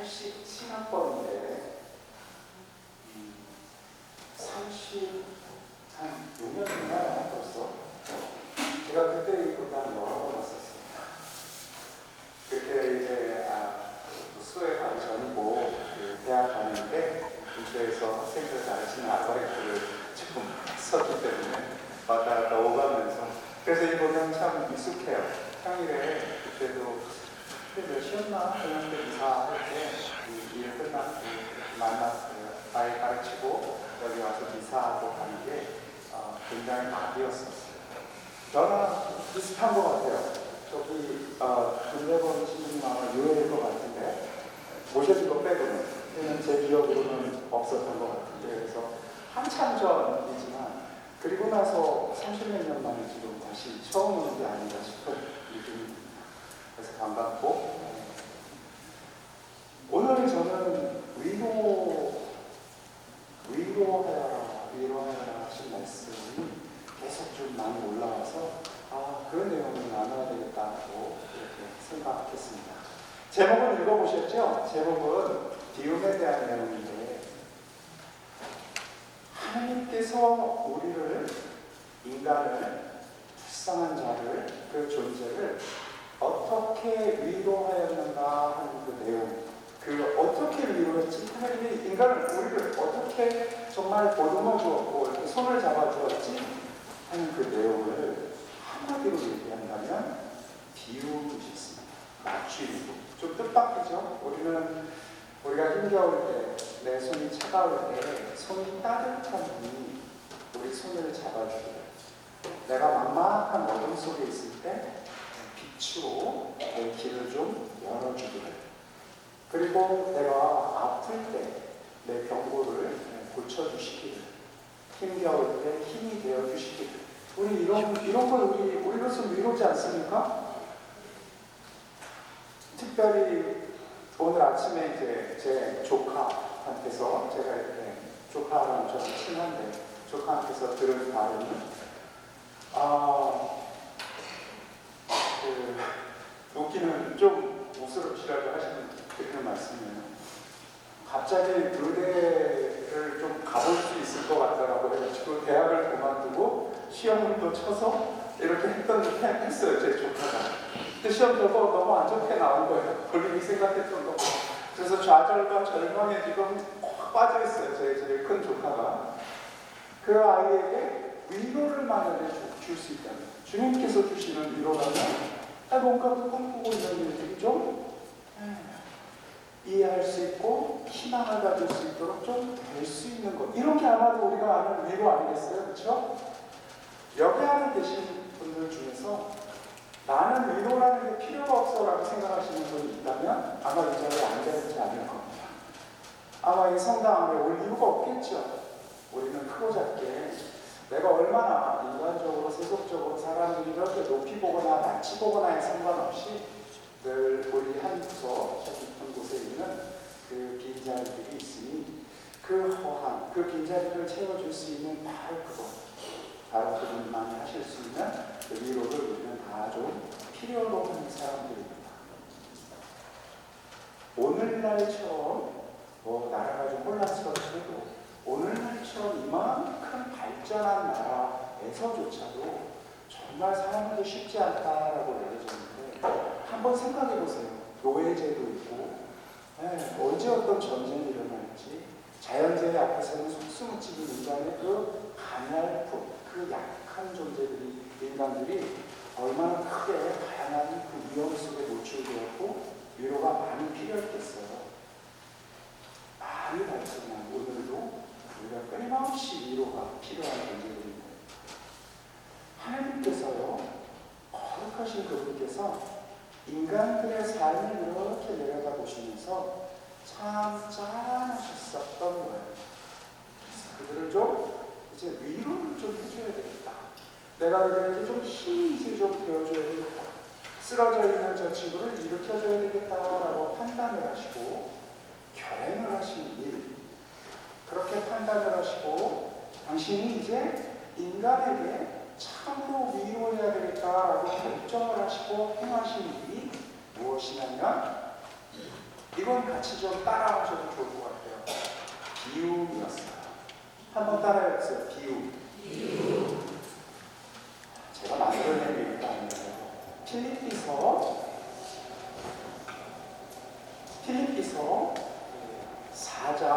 87학번인데 36년 됐나요? 벌써? 제가 그때 이 고단 여러 번 왔었습니다. 그때 이제 수해 가기 전이고 대학 다니는데 근처에서 학생들 다니시는 아르바이트를 조금 했었기 때문에 왔다 갔다 오가면서 그래서 이 고단 참 익숙해요. 평일에 그때도 그때 몇 시였나? 그냥 때 이사할 때 일 끝나고 만나서 아이 가르치고 여기 와서 이사하고 가는 게 굉장히 낙이었었어요. 저는 비슷한 것 같아요. 저기 군대 본 친구님 아마 유해일 것 같은데 모셔진 거 빼고는 제 기억으로는 없었던 것 같은데 그래서 한참 전이지만 그리고 나서 30몇 년 만에 지금 다시 처음 오는 게 아닌가 싶은 느낌입니다. 그래서 반갑고 오늘 저는 위로하여라 하신 말씀이 계속 좀 많이 올라와서 그런 내용을 나눠야 되겠다고 이렇게 생각했습니다. 제목을 읽어보셨죠? 제목은 비움에 대한 내용인데 하나님께서 우리를 인간을 불쌍한 자를 그 존재를 어떻게 위로하였는가 하는 그 내용 어떻게 위로했지? 하나님이 우리를 어떻게 정말 보듬어 주었고 이렇게 손을 잡아 주었지? 하는 그 내용을 한마디로 얘기한다면 비움이셨습니다. 맞추이고 좀 뜻밖이죠? 우리가 힘겨울 때 내 손이 차가울 때 손이 따뜻한 분이 우리 손을 잡아주기를 내가 막막한 어둠 속에 있을 때 빛으로 내 길을 좀 열어주기를 그리고 내가 아플 때 내 병고를 고쳐주시기를 힘겨울 때 힘이 되어주시기를 우리 이런 걸 우리로서는 위로지 않습니까? 특별히 오늘 아침에 이제 제 조카한테서 제가 이렇게 조카랑 좀 친한데 조카한테서 들은 말은 웃기는 좀 웃으시라고 드리는 말씀이에요. 갑자기 의대를 좀 가볼 수 있을 것 같다라고 해가지고 대학을 그만두고 시험을 또 쳐서 이렇게 했어요, 제 조카가. 근데 시험도 너무 안 좋게 나온 거예요. 본인이 생각했던 거. 그래서 좌절과 절망에 지금 확 빠져있어요, 제 제일 큰 조카가. 그 아이에게 위로를 만약에 줄 수 있다면, 주님께서 주시는 위로라면, 뭔가 꿈꾸고 있는 일들이 좀 이해할 수 있고 희망을 가질 수 있도록 좀 될 수 있는 것. 이런 게 아마도 우리가 아는 위로 아니겠어요? 그렇죠? 여기 안에 계신 분들 중에서 나는 위로라는 게 필요가 없어라고 생각하시는 분이 있다면 아마 이 자리에 앉아있지 않을 겁니다. 아마 이 성당 안에 올 이유가 없겠죠. 우리는 크고 작게 내가 얼마나 인간적으로 세속적으로 사람들이 이렇게 높이 보거나 낮이 보거나에 상관없이 늘 우리 한 구석 저 깊은 곳에 있는 그 빈자리들이 있으니 그 허한, 그 빈자리를 채워줄 수 있는 바로 그분만이 하실 수 있는 그 위로를 우리는 다 좀 필요로 하는 사람들입니다. 오늘날처럼 나라가 좀 혼란스럽더라도 오늘날처럼 이만큼 발전한 나라에서조차도 정말 사람들이 쉽지 않다라고 알려졌는데 한번 생각해 보세요. 노예제도 있고 언제 어떤 전쟁이 일어날지 자연재해 앞에서는 속수무책인 인간의 그 가냘픈 그 약한 존재들이 인간들이 얼마나 크게 다양한 그 위험 속에 노출되었고 위로가 많이 필요했겠어요. 많이 발전한 오늘도 우리가 끊임없이 위로가 필요한 존재들입니다. 하나님께서요, 거룩하신 그분께서 인간들의 삶을 이렇게 내려다 보시면서 참 짠하셨었던 거예요. 그래서 그들을 좀 이제 위로를 좀 해줘야 되겠다. 내가 그들에게 좀 힘이 이제 좀 되어줘야 되겠다. 쓰러져 있는 저 친구를 일으켜줘야 되겠다라고 판단을 하시고 결행을 하신 일, 그렇게 판단을 하시고 당신이 이제 인간에게 참으로 위로해야 되겠다라고 결정을 하시고 행하신 일이 무엇이냐면 이건 같이 좀 따라하셔도 좋을 것 같아요. 비움이었어요. 한번 따라해보세요. 비움. 제가 만들어낸 얘기가 아니에요. 필립비서 4장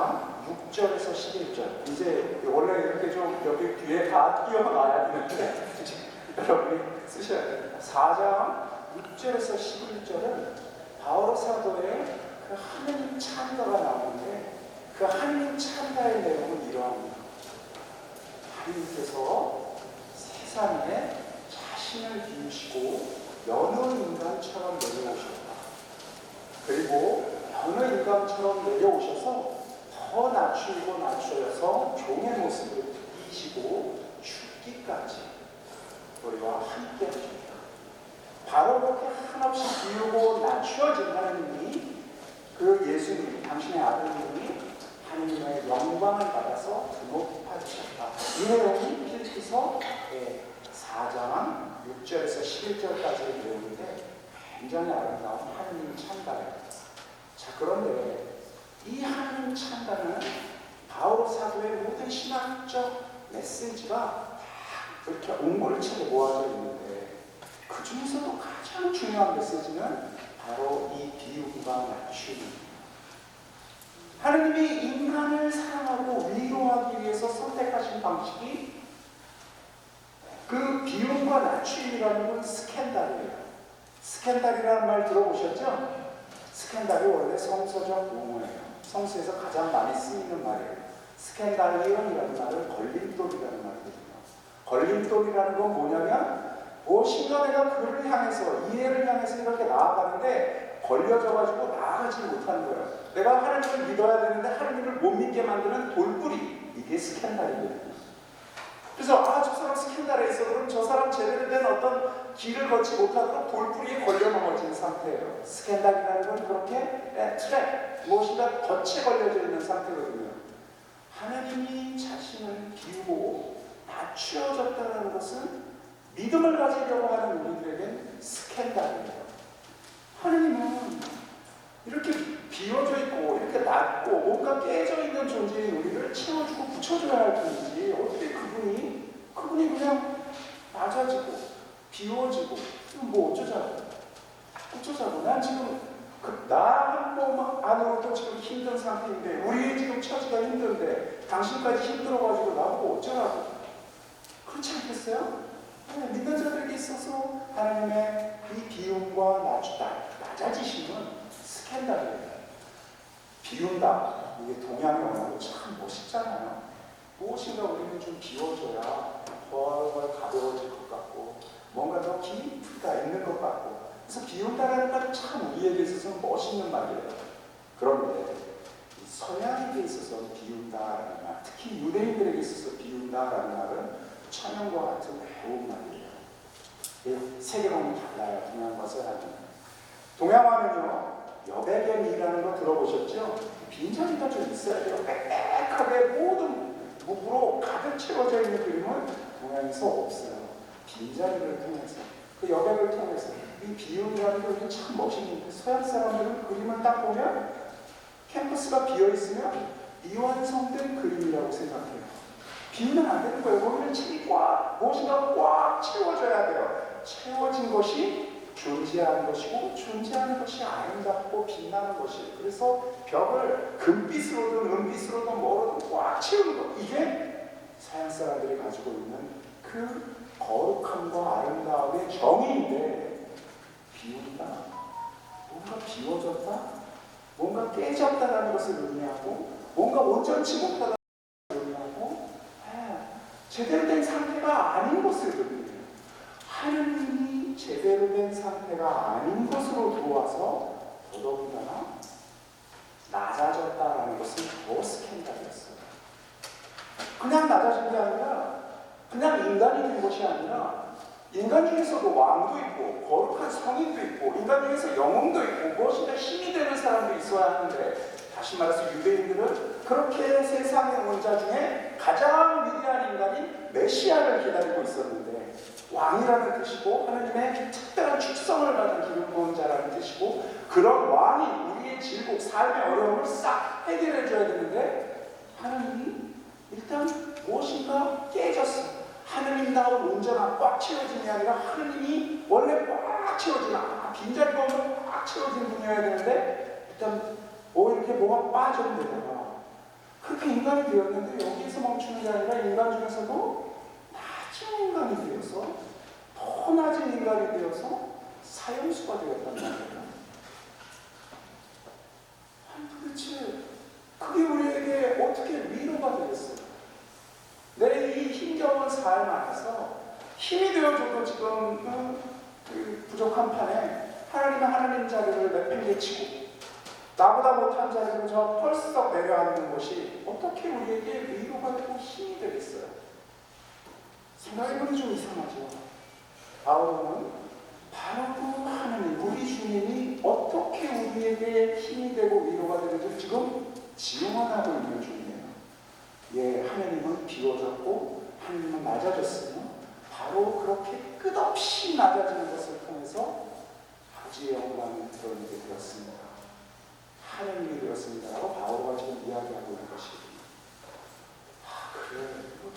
6절에서 11절. 이제 원래 이렇게 좀 여기 뒤에 다 끼워놔야 되는데 여러분이 쓰셔야 됩니다. 4장 6절에서 11절은 바울 사도의 그 하느님 찬가가 나오는데 그 하느님 찬가의 내용은 이러합니다. 하느님께서 세상에 자신을 비우시고 여느 인간처럼 내려오셨다. 그리고 여느 인간처럼 내려오셔서 더 낮추고 낮추어서 종의 모습을 이기시고 죽기까지 우리와 함께 하십니다. 바로 그렇게 한없이 비우고 낮추어진 하나님이 그 예수님, 당신의 아들님이 하나님의 영광을 받아서 높아지셨다. 이 내용이 필립비서 4장 6절에서 11절까지의 내용인데 굉장히 아름다운 하나님 찬가예요. 자, 그런데 이 하나님 찬가는 바울 사도의 모든 신학적 메시지가 다 이렇게 옹골차게 모아져 있는데 그 중에서도 가장 중요한 메시지는 바로 이 비움과 낮춤입니다. 하나님이 인간을 사랑하고 위로하기 위해서 선택하신 방식이 그 비움과 낮춤이라는 건 스캔들이에요. 스캔들이라는 말 들어보셨죠? 스캔들이 원래 성서적 용어예요. 성서에서 가장 많이 쓰이는 말이에요. 스캔달리온이라는 말은 걸림돌이라는 말이거든요. 걸림돌이라는 건 뭐냐면 무엇인가 내가 그를 향해서 이해를 향해서 이렇게 나아가는데 걸려져가지고 나아가지 못하는 거예요. 내가 하나님을 믿어야 되는데 하나님을 못 믿게 만드는 돌뿌리, 이게 스캔달이거든요. 그래서 저 사람 스캔달에 있어. 그럼 저 사람 제대로 된 어떤 길을 걷지 못하도록 돌뿌리에 걸려 넘어진 상태예요. 스캔달이라는 건 그렇게 트랩, 무엇인가 덫에 걸려져 있는 상태거든요. 하나님이 자신을 비우고 낮추어졌다는 것은 믿음을 가지려고 하는 우리들에겐 스캔달이에요. 하나님은 이렇게 비워져 있고 이렇게 낮고 뭔가 깨져 있는 존재인 우리를 채워주고 붙여줘야 할 뿐이지 어떻게 그분이 그냥 낮아지고 비워지고 뭐 어쩌자고 난 지금 나 한 몸 안으로도 지금 힘든 상태인데 우리 지금 처지가 힘든데 당신까지 힘들어가지고 나보고 어쩌라고 그렇지 않겠어요? 믿는 자들에게 있어서 하나님의 이 비움과 낮아지심은 스캔들이에요. 비운다. 이게 동양의 언어로 참 멋있잖아요. 무엇인가 우리는 좀 비워줘야 훨훨 가벼워질 것 같고 뭔가 더 깊이가 있는 것 같고 그래서 비운다라는 말은 참 우리에게 있어서는 멋있는 말이에요. 그런데 서양에게 있어서 비운다라는 말, 특히 유대인들에게 있어서 비운다라는 말은 천연과 같은 배운 말이에요. 세계관이 달라요. 동양과 서양은. 동양화는요, 여백견이라는 거 들어보셨죠? 빈자리가 좀 있어야 돼요. 빽빽하게 모든 무로 가득 채워져 있는 그림은 동양에서 없어요. 빈자리를 통해서, 그 여백을 통해서. 이 비움이라는 게 참 멋있는데 서양 사람들은 그림을 딱 보면 캠퍼스가 비어있으면 미완성된 그림이라고 생각해요. 비우면 안 되는 거예요. 거기는 책이 무엇인가 꽉 채워져야 돼요. 채워진 것이 존재하는 것이고 존재하는 것이 아름답고 빛나는 것이에요. 그래서 벽을 금빛으로든 은빛으로든 뭐로든 꽉 채우는 것. 이게 서양 사람들이 가지고 있는 그 거룩함과 아름다움의 정의인데 비운다? 뭔가 비워졌다? 뭔가 깨졌다라는 것을 의미하고 뭔가 온전치 못하다는 것을 의미하고 제대로 된 상태가 아닌 것을 의미해요. 하느님이 제대로 된 상태가 아닌 것으로 들어와서 더더군다나 낮아졌다라는 것은 더 스캔들이었어요. 그냥 낮아진 게 아니라 그냥 인간이 된 것이 아니라 인간 중에서도 왕도 있고 거룩한 성인도 있고 인간 중에서 영웅도 있고 무엇인가 힘이 되는 사람도 있어야 하는데 다시 말해서 유대인들은 그렇게 세상에 온 자 중에 가장 위대한 인간인 메시아를 기다리고 있었는데 왕이라는 뜻이고 하나님의 특별한 축성을 받은 기름 부은 자라는 뜻이고 그런 왕이 우리의 질곡, 삶의 어려움을 싹 해결해 줘야 되는데 하나님이 일단 무엇인가 깨졌어. 하느님다운 온전함 꽉 채워짐이 아니라 하느님이 원래 꽉 채워진 빈자리가 없는 꽉 채워진 분이어야 되는데 일단 이렇게 뭐가 빠져내다가 그렇게 인간이 되었는데 여기에서 멈추는 게 아니라 인간 중에서도 낮은 인간이 되어서 더 낮은 인간이 되어서 사형수가 되었단 말이에요. 아니 도대체 그게 우리에게 어떻게 위로가 되겠어요? 내 이 힘겨운 삶 안에서 힘이 되어줘도 지금 그 부족한 판에 하나님 자리를 내팽개치고 나보다 못한 자리로 저 펄썩 내려앉는 것이 어떻게 우리에게 위로가 되고 힘이 되겠어요? 생각해보니 좀 이상하죠. 바울은 바로 그 하나님, 우리 주님이 어떻게 우리에게 힘이 되고 위로가 되는지 지금 증언하고 있는 중이에요. 예, 하나님은 비워졌고 하나님은 낮아졌으며 바로 그렇게 끝없이 낮아지는 것을 통해서 아버지의 영광을 드러내게 되었습니다. 하나님이 되었습니다. 라고 바울과 지금 이야기하고 있는 것입니다. 그래,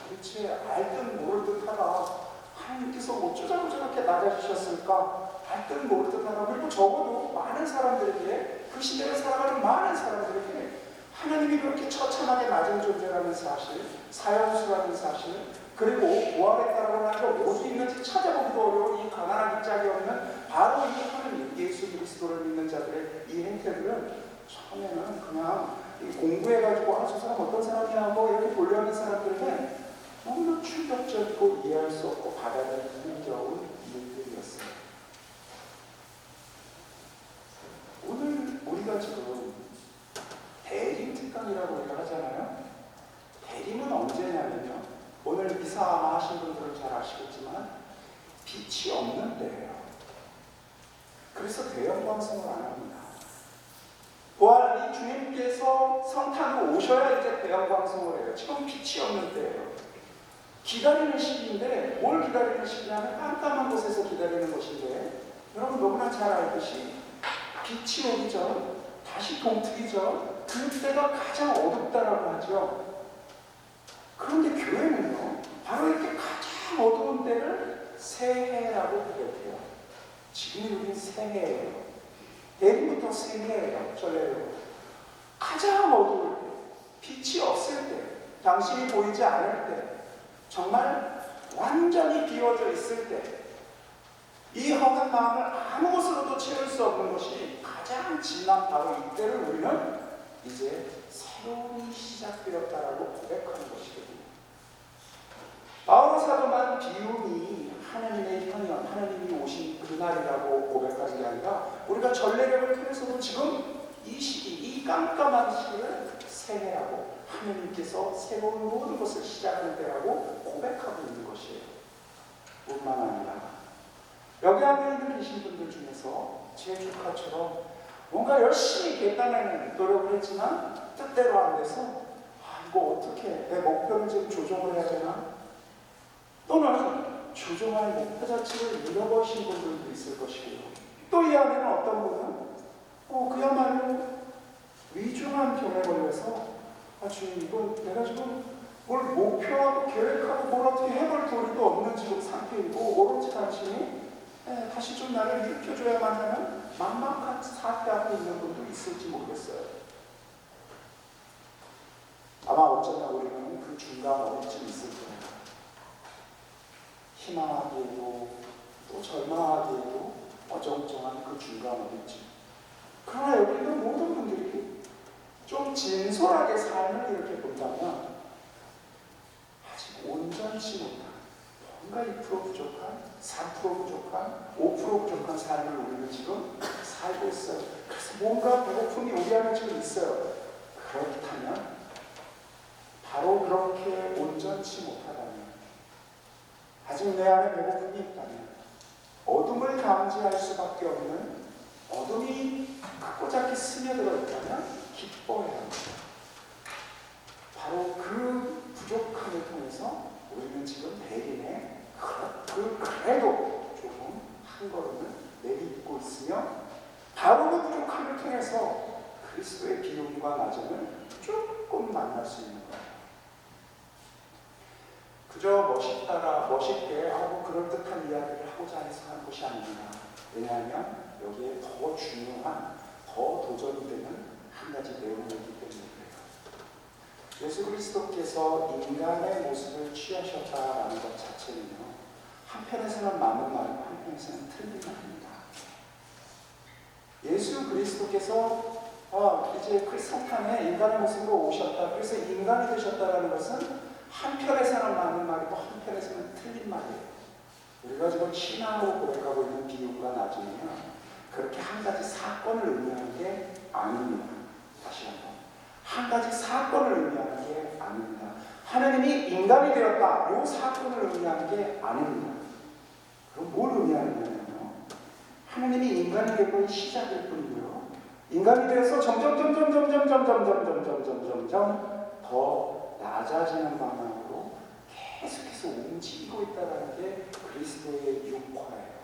도대체 알듯 모를 듯 하다. 하나님께서 어쩌자고 저렇게 낮아지셨을까? 알듯 모를 듯 하다. 그리고 적어도 많은 사람들에게, 그 시대를 살아가는 많은 사람들에게 하나님이 그렇게 처참하게 낮은 존재라는 사실, 사형수라는 사실, 그리고 부활했다라고 하는 게 어디 있는지 찾아보기도 어려운 이 가난한 입장이 없는 바로 이 하나님, 예수 그리스도를 믿는 자들의 이 행태들은 처음에는 그냥 공부해가지고 저 사람 어떤 사람이야 하고 이렇게 돌려는 사람들에게 너무나 충격적이고 이해할 수 없고 받아들이기 힘겨운 일들이었어요. 오늘 우리가 지금 대림 특강이라고 우리가 하잖아요. 대림은 언제냐면요. 오늘 미사 아마 하신 분들은 잘 아시겠지만 빛이 없는 때예요. 그래서 대형 방송을 안 합니다. 부활 이 주님께서 성탄으로 오셔야 이제 대형 방송을 해요. 지금 빛이 없는 때예요. 기다리는 시기인데 뭘 기다리는 시기냐면 깜깜한 곳에서 기다리는 것인데 여러분 너무나 잘 알듯이 빛이 오기 전 다시 동트기 전 그때가 가장 어둡다라고 하죠. 그런데 교회는요 바로 이렇게 가장 어두운 때를 새해라고 고백해요. 지금 우리는 새해예요. 내일부터 새해예요. 전례로 가장 어두울 때, 빛이 없을 때, 당신이 보이지 않을 때, 정말 완전히 비워져 있을 때, 이 허간 마음을 아무것으로도 채울 수 없는 것이 가장 진한 바로 이때를 우리는 이제 새로운 시작되었다라고 고백하는 것이거든요. 바울 사도만 비움이 하나님의 현현, 하나님이 오신 그날이라고 고백하는 게 아니라 우리가 전례력을 통해서도 지금 이 시기, 이 깜깜한 시기를 새해라고 하나님께서 새로운 모든 것을 시작할 때라고 고백하고 있는 것이에요. 뿐만 아니라 여기 안에 있는 계신 분들 중에서 제 조카처럼 뭔가 열심히 계단에는 노력을 했지만 뜻대로 안 돼서 이거 어떻게 내 목표를 좀 조정을 해야 되나? 또는 조정할 목표 자체를 잃어버리신 분들도 있을 것이고요. 또 이 안에는 어떤 분은 그야말로 위중한 병에 걸려서 주님 이건 내가 지금 뭘 목표하고 계획하고 뭘 어떻게 해볼 도리도 없는 지금 상태이고 오로지 당신이 다시 좀 나를 일으켜줘야만 하는 막막한 사태 앞에 있는 분도 있을지 모르겠어요. 아마 어쩌면 우리는 그 중간 어디쯤 있을 거예요. 희망하기에도 또 절망하기에도 어정쩡한 그 중간 어디쯤. 그러나 여기 있는 모든 분들이 좀 진솔하게 삶을 이렇게 본다면 아직 온전치 못한 뭔가 2% 부족한, 4% 부족한, 5% 부족한 삶을 우리는 지금 살고 있어요. 그래서 뭔가 배고픔이 우리 안에 지금 있어요. 그렇다면 바로 그렇게 온전치 못하다면 아직 내 안에 배고픔이 있다면 어둠을 감지할 수밖에 없는 어둠이 크고작게 스며들어 있다면 기뻐해야 합니다. 바로 그 부족함을 통해서 우리는 지금 대림에 그래도 조금 한 걸음을 내딛고 있으며 바로 그 부족함을 통해서 그리스도의 비움과 나중을 조금 만날 수 있는 거예요. 그저 멋있게 하고 그럴듯한 이야기를 하고자 해서 하는 것이 아닙니다. 왜냐하면 여기에 더 중요한, 더 도전이 되는 한 가지 내용이 있기 때문에 그래요. 예수 그리스도께서 인간의 모습을 취하셨다라는 것 자체는요, 한편에서는 맞는 말이고 한편에서는 틀린 말입니다. 예수 그리스도께서 이제 크리스찬에 인간의 모습으로 오셨다, 그래서 인간이 되셨다라는 것은 한편에서는 맞는 말이고 한편에서는 틀린 말이에요. 우리가 지금 신앙으로 고백하고 있는 비유가 나중에는 그렇게 한 가지 사건을 의미하는 게 아닙니다. 다시 한번, 한 가지 사건을 의미하는 게 아닙니다. 하나님이 인간이 되었다, 이 사건을 의미하는 게 아닙니다. 그럼 뭘 의미하느냐면요, 하나님이 인간이 되고 시작일 뿐이고요, 인간이 되어서 점점 더 낮아지는 방향으로 계속해서 움직이고 있다는 게 그리스도의 융화예요.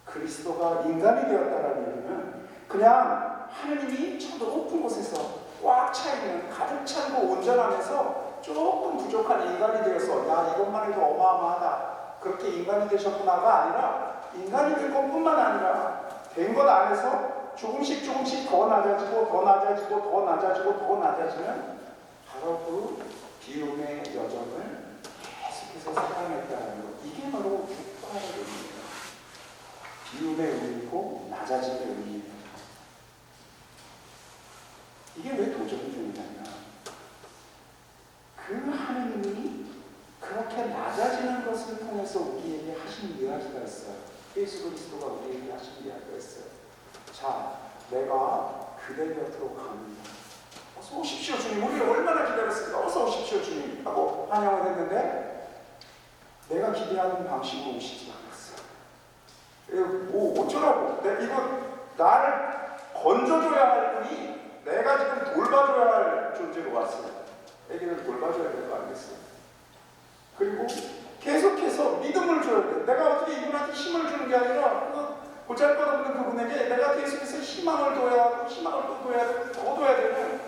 그리스도가 인간이 되었다는 얘기는 그냥 하나님이 저 높은 곳에서 꽉 차있는, 가득 찬고 온전하면서 조금 부족한 인간이 되어서 야, 이것만 해도 어마어마하다, 그렇게 인간이 되셨구나가 아니라, 인간이 될 것뿐만 아니라 된 것 안에서 조금씩 더 낮아지고 더 낮아지고 더 낮아지고 더 낮아지는 바로 그 비움의 여정을 계속해서 살아냈다는 것, 이게 바로 육화의 의미예요. 비움의 의미고 낮아짐의 의미예요. 이게 왜 도전이 되냐면, 그 하나님이 그렇게 낮아지는 것을 통해서 우리에게 하신 이야기가 있어요. 예수 그리스도가 우리에게 하신 이야기가 있어요. 자, 내가 그대 곁으로 갑니다. 어서 오십시오 주님, 우리를 얼마나 기다렸습니까? 어서 오십시오 주님 하고 환영을 했는데 내가 기대하는 방식으로 오시지 않았어요. 뭐 어쩌라고, 이거 나를 건져줘야 할 분이 내가 지금 돌봐줘야 할 존재로 왔어요. 애기를 돌봐줘야 될 거 아니겠어요? 그리고 계속해서 믿음을 줘야 돼. 내가 어떻게 이분한테 힘을 주는 게 아니라 보잘것없는 그분에게 내가 계속해서 희망을 둬야 하고, 희망을 또 둬야 되고, 더 둬야 되는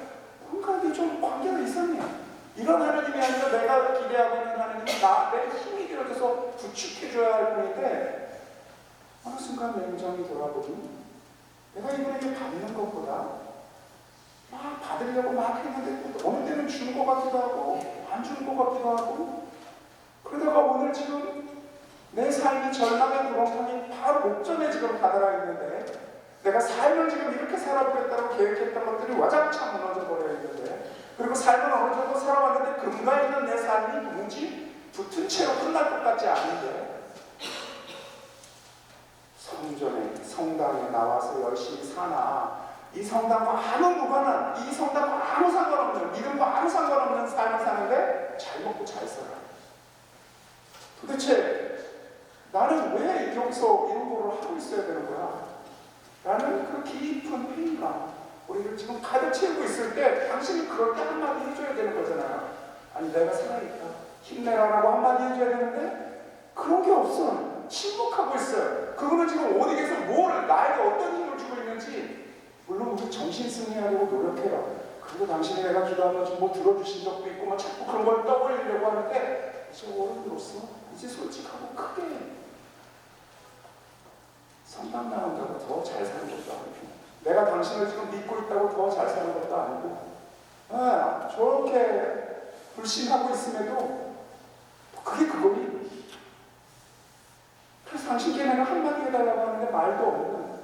뭔가 이게 좀 관계가 있었네요. 이런 하나님이 아니라 내가 기대하고 있는 하나님이 내 힘이 되어줘서 부축해줘야 할 분인데, 어느 순간 냉정히 돌아보니 내가 이분에게 받는 것보다 막 받으려고 막 했는데 어느 때는 주는 것 같기도 하고 안 주는 것 같기도 하고, 그러다가 오늘 지금 내 삶이 절망의 구렁텅이 바로 목전에 지금 다다라 있는데, 내가 삶을 지금 이렇게 살아보겠다고 계획했던 것들이 와장창 무너져 버려 있는데, 그리고 삶을 어느 정도 살아왔는데 금가 있는 내 삶이 도무지 붙은 채로 끝날 것 같지 않은데, 성전에, 성당에 나와서 열심히 사나, 이 성당과 아무 무관한, 이 성당과 아무 상관없는, 믿음과 아무 상관없는 삶을 사는데 잘 먹고 잘 살아. 도대체 나는 왜 여기서 이런 거를 하고 있어야 되는 거야? 라는 그 깊은 회의가 우리를 지금 가득 채우고 있을 때, 당신이 그럴 때 한마디 해줘야 되는 거잖아요. 아니, 내가 살아있다, 힘내라라고 한마디 해줘야 되는데 그런 게 없어. 침묵하고 있어요. 그분은 지금 어디 계서 나에게 어떤 힘을 주고 있는지, 물론 우리 정신 승리하려고 노력해요. 그리고 당신이 내가 기도하면 좀 뭐 들어주신 적도 있고 막 자꾸 그런 걸 떠올리려고 하는데, 이제 어른으로서 이제 솔직하고 크게 성당 나온다고 더 잘 사는 것도 아니고, 내가 당신을 지금 믿고 있다고 더 잘 사는 것도 아니고, 저렇게 불신하고 있음에도 그게 그거니. 그래서 당신께 내가 한마디 해달라고 하는데 말도 없는,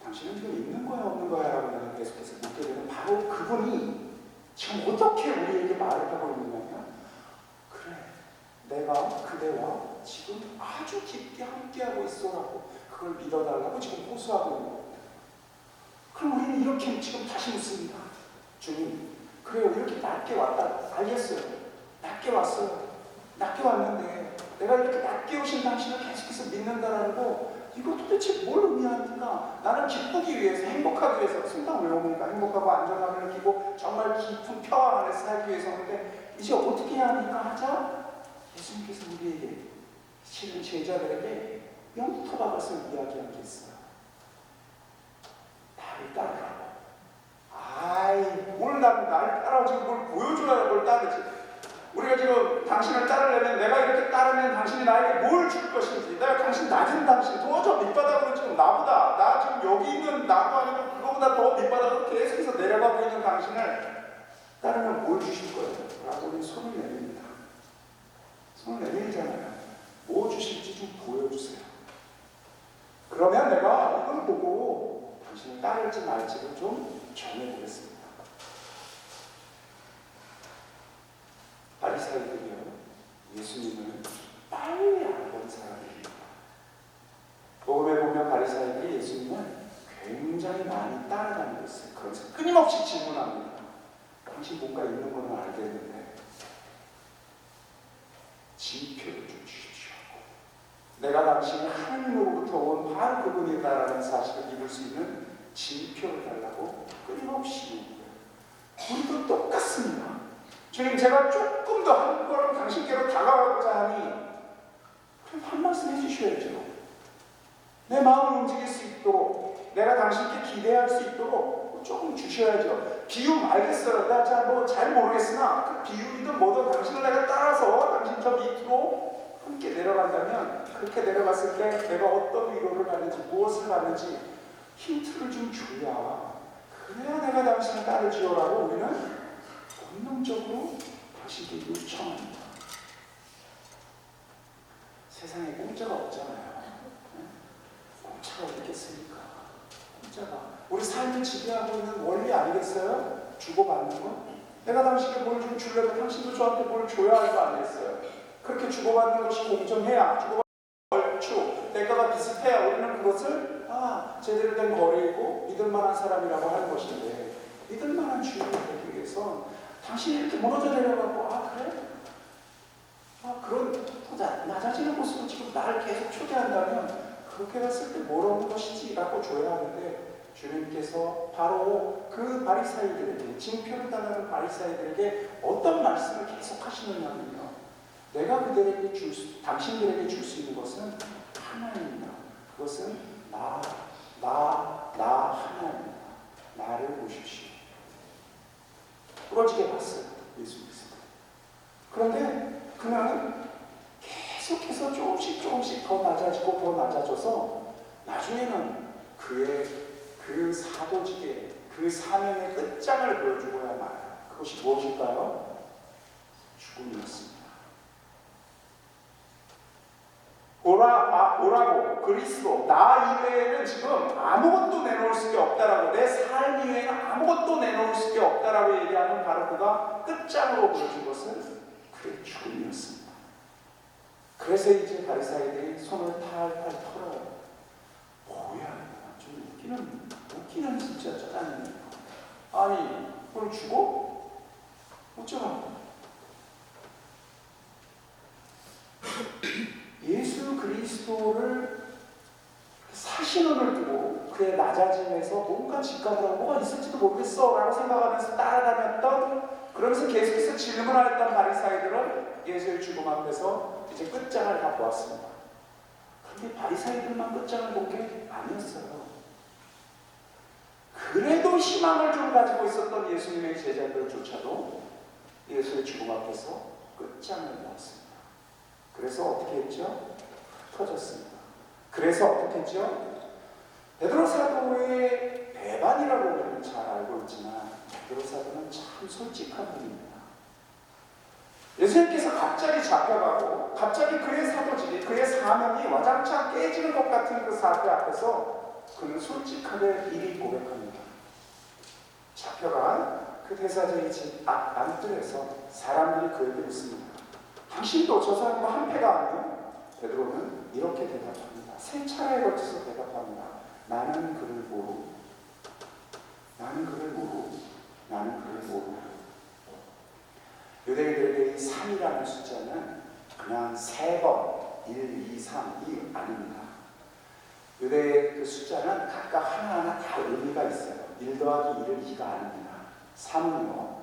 당신은 지금 있는 거야 없는 거야 라고 내가 계속해서 묻게 되는 바로 그분이 지금 어떻게 우리에게 말을 하고 있느냐면, 그래, 내가 그대와 지금 아주 깊게 함께하고 있어라고, 그걸 믿어달라고 지금 호소하고 있는 겁니다. 그럼 우리는 이렇게 지금 다시 묻습니다. 주님, 그래요, 이렇게 낮게 왔다, 알겠어요. 낮게 왔어요. 낮게 왔는데 내가 이렇게 낮게 오신 당신을 계속해서 믿는다라는 거, 이거 도대체 뭘 의미하는가? 나는 기쁘기 위해서, 행복하기 위해서 성당 왜 옵니까? 행복하고 안전함을 느끼고 정말 깊은 평화 안에 살기 위해서인데, 이제 어떻게 해야 합니까? 하자 예수님께서 우리에게, 실은 제자들에게 영토박아서 이야기한 게 있어요. 보여준다면 나를 따라와. 지금 뭘 보여줘야 뭘 따르지. 우리가 지금 당신을 따르려면 내가 이렇게 따르면 당신이 나에게 뭘 줄 것인지, 내가 당신 낮은 당신, 저 밑바닥으로 지금 나보다, 나 지금 여기 있는 나도 아니고 그거보다 더 밑바닥으로 계속해서 내려가고 있는 당신을 따르면 뭘 주실 거예요? 라고 우리 손을 내밉니다. 손을 내밀잖아요. 뭐 주실지 좀 보여주세요. 그러면 내가 이걸 보고 당신을 따를지 말지를 좀 정해보겠습니다. 바리새인들이요, 예수님을 빨리 알아본 사람입니다. 복음에 보면 바리새인들이 예수님을 굉장히 많이 따라다니고 있어요. 그래서 끊임없이 질문합니다. 당신 뭔가 있는 거는 알겠는데 진표를 좀 주십시오. 내가 당신이 하나님으로부터 온 바로 그분이다라는 사실을 입을 수 있는 진표를 달라고 끊임없이 요구해요. 우리도 똑같습니다. 주님, 제가 조금 더 한 걸음 당신께로 다가가고자 하니 그럼 한 말씀 해주셔야죠. 내 마음을 움직일 수 있도록, 내가 당신께 기대할 수 있도록 조금 주셔야죠. 비움 알겠어요. 나 잘 모르겠으나 그 비움이든 뭐든 당신을 내가 따라서 당신 저 밑으로 함께 내려간다면, 그렇게 내려갔을 때 내가 어떤 위로를 받는지, 무엇을 받는지 힌트를 좀 줘야, 그래야 내가 당신을 따르지요라고 우리는 본능적으로 당신께 요청합니다. 세상에 공짜가 없잖아요. 공짜가 어디 있겠습니까? 공짜가 우리 삶을 지배하고 있는 원리 아니겠어요? 주고받는 거? 내가 당신께 뭘 좀 주려면 당신도 저한테 뭘 줘야 할 거 아니겠어요? 그렇게 주고받는 것이 공정해야, 주고받는 얼추 대가가 비슷해야 우리는 그것을 제대로 된 거래이고 믿을만한 사람이라고 하는 것인데, 믿을만한 주인이 되기 위해서 당신이 이렇게 무너져 내려가고 그래? 그런 낮아지는 모습으로 지금 나를 계속 초대한다면 그렇게 갔을 때 뭘 얻는 것이지? 라고 줘야 하는데, 주님께서 바로 그 바리새인들에게, 징표를 달라는 바리새인들에게 어떤 말씀을 계속 하시느냐면요, 내가 그들에게 당신들에게 줄 수 있는 것은 하나입니다. 그것은 나 하나입니다. 나를 보십시오. 부러지게 봤어요, 예수님께서. 그런데 그는 계속해서 조금씩 더 낮아지고 더 낮아져서 나중에는 그의 그 사도직의 그 사명의 끝장을 보여주고야 말아요. 그것이 무엇일까요? 죽음이었습니다. 오라고 그리스도, 나 이외에는 지금 아무것도 내놓을 수가 없다라고, 내 삶 이외에는 아무것도 내놓을 수가 없다라고 얘기하는 바로 그가 끝장으로 보여준 것은 그의 죽음이었습니다. 그래서 이제 바리새인들이 손을 탈탈 털어요. 뭐야, 좀 웃기는 진짜 짜증이네요. 아니, 그걸 주고 어쩌라고? 예수 그리스도를 사신원을 두고 그의 낮아짐에서 뭔가 직감을 하고 뭐가 있을지도 모르겠어 라고 생각하면서 따라다녔던, 그러면서 계속해서 질문하였던 바리새인들은 예수의 죽음 앞에서 이제 끝장을 다 보았습니다. 그런데 바리새인들만 끝장을 본 게 아니었어요. 그래도 희망을 좀 가지고 있었던 예수님의 제자들조차도 예수의 죽음 앞에서 끝장을 보았습니다. 그래서 어떻게 했죠? 터졌습니다. 그래서 어떻게 했죠? 베드로 사도의 배반이라고 우리는 잘 알고 있지만 베드로 사도는 참 솔직한 분입니다. 예수님께서 갑자기 잡혀가고 갑자기 그의 사도직이, 그의 사명이 와장창 깨지는 것 같은 그 사태 앞에서 그는 솔직하게 미리 고백합니다. 잡혀간 그 대사장의 집 안뜰에서 사람들이 그에게 묻습니다. 당신도 저 사람과 한패가 아니요? 베드로는 이렇게 대답합니다. 세 차례에 걸쳐서 대답합니다. 나는 그를 모르고. 유대인들에게 이 3이라는 숫자는 그냥 3번, 1, 2, 3이 아닙니다. 유대의 그 숫자는 각각 하나하나 다 의미가 있어요. 1 더하기 1은 2가 아닙니다. 3은요,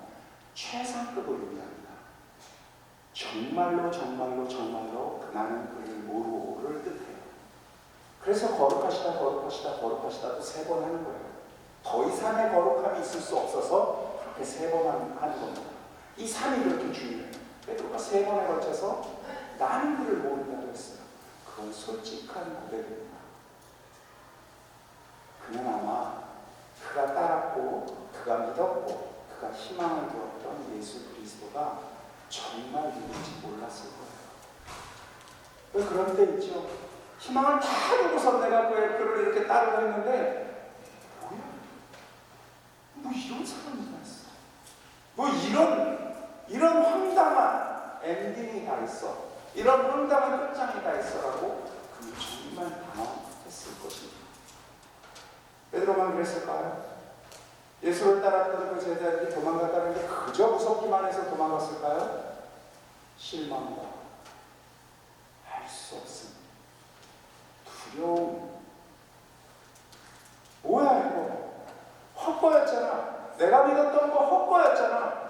최상급을 의미합니다. 정말로 나는 그를 모르고를 뜻해요. 그래서 거룩하시다 또 3번 하는 거예요. 더 이상의 거룩함이 있을 수 없어서 그렇게 3번 하는 겁니다. 이 삶이 그렇게 중요해요. 베드로가 3번에 걸쳐서 나는 그를 모른다고 했어요. 그건 솔직한 고백입니다. 그는 아마 그가 따랐고 그가 믿었고 그가 희망을 두었던 예수 그리스도가 정말 누군지 몰랐을 거예요. 왜 그런 때 있죠? 희망을 다 두고서 내가 그를 이렇게 따르고 했는데 뭐야? 뭐 이런 사람이 다 있어. 뭐 이런 황당한 엔딩이 다 있어. 이런 황당한 끝장이 다 있어라고 그는 정말 당황했을 것입니다. 베드로만 그랬을까요? 예수를 따랐던 그 제자들이 도망갔다는 게 그저 무섭기만 해서 도망갔을까요? 실망과 알 수 없음, 두려움. 뭐야 이거? 헛거였잖아. 내가 믿었던 거 헛거였잖아.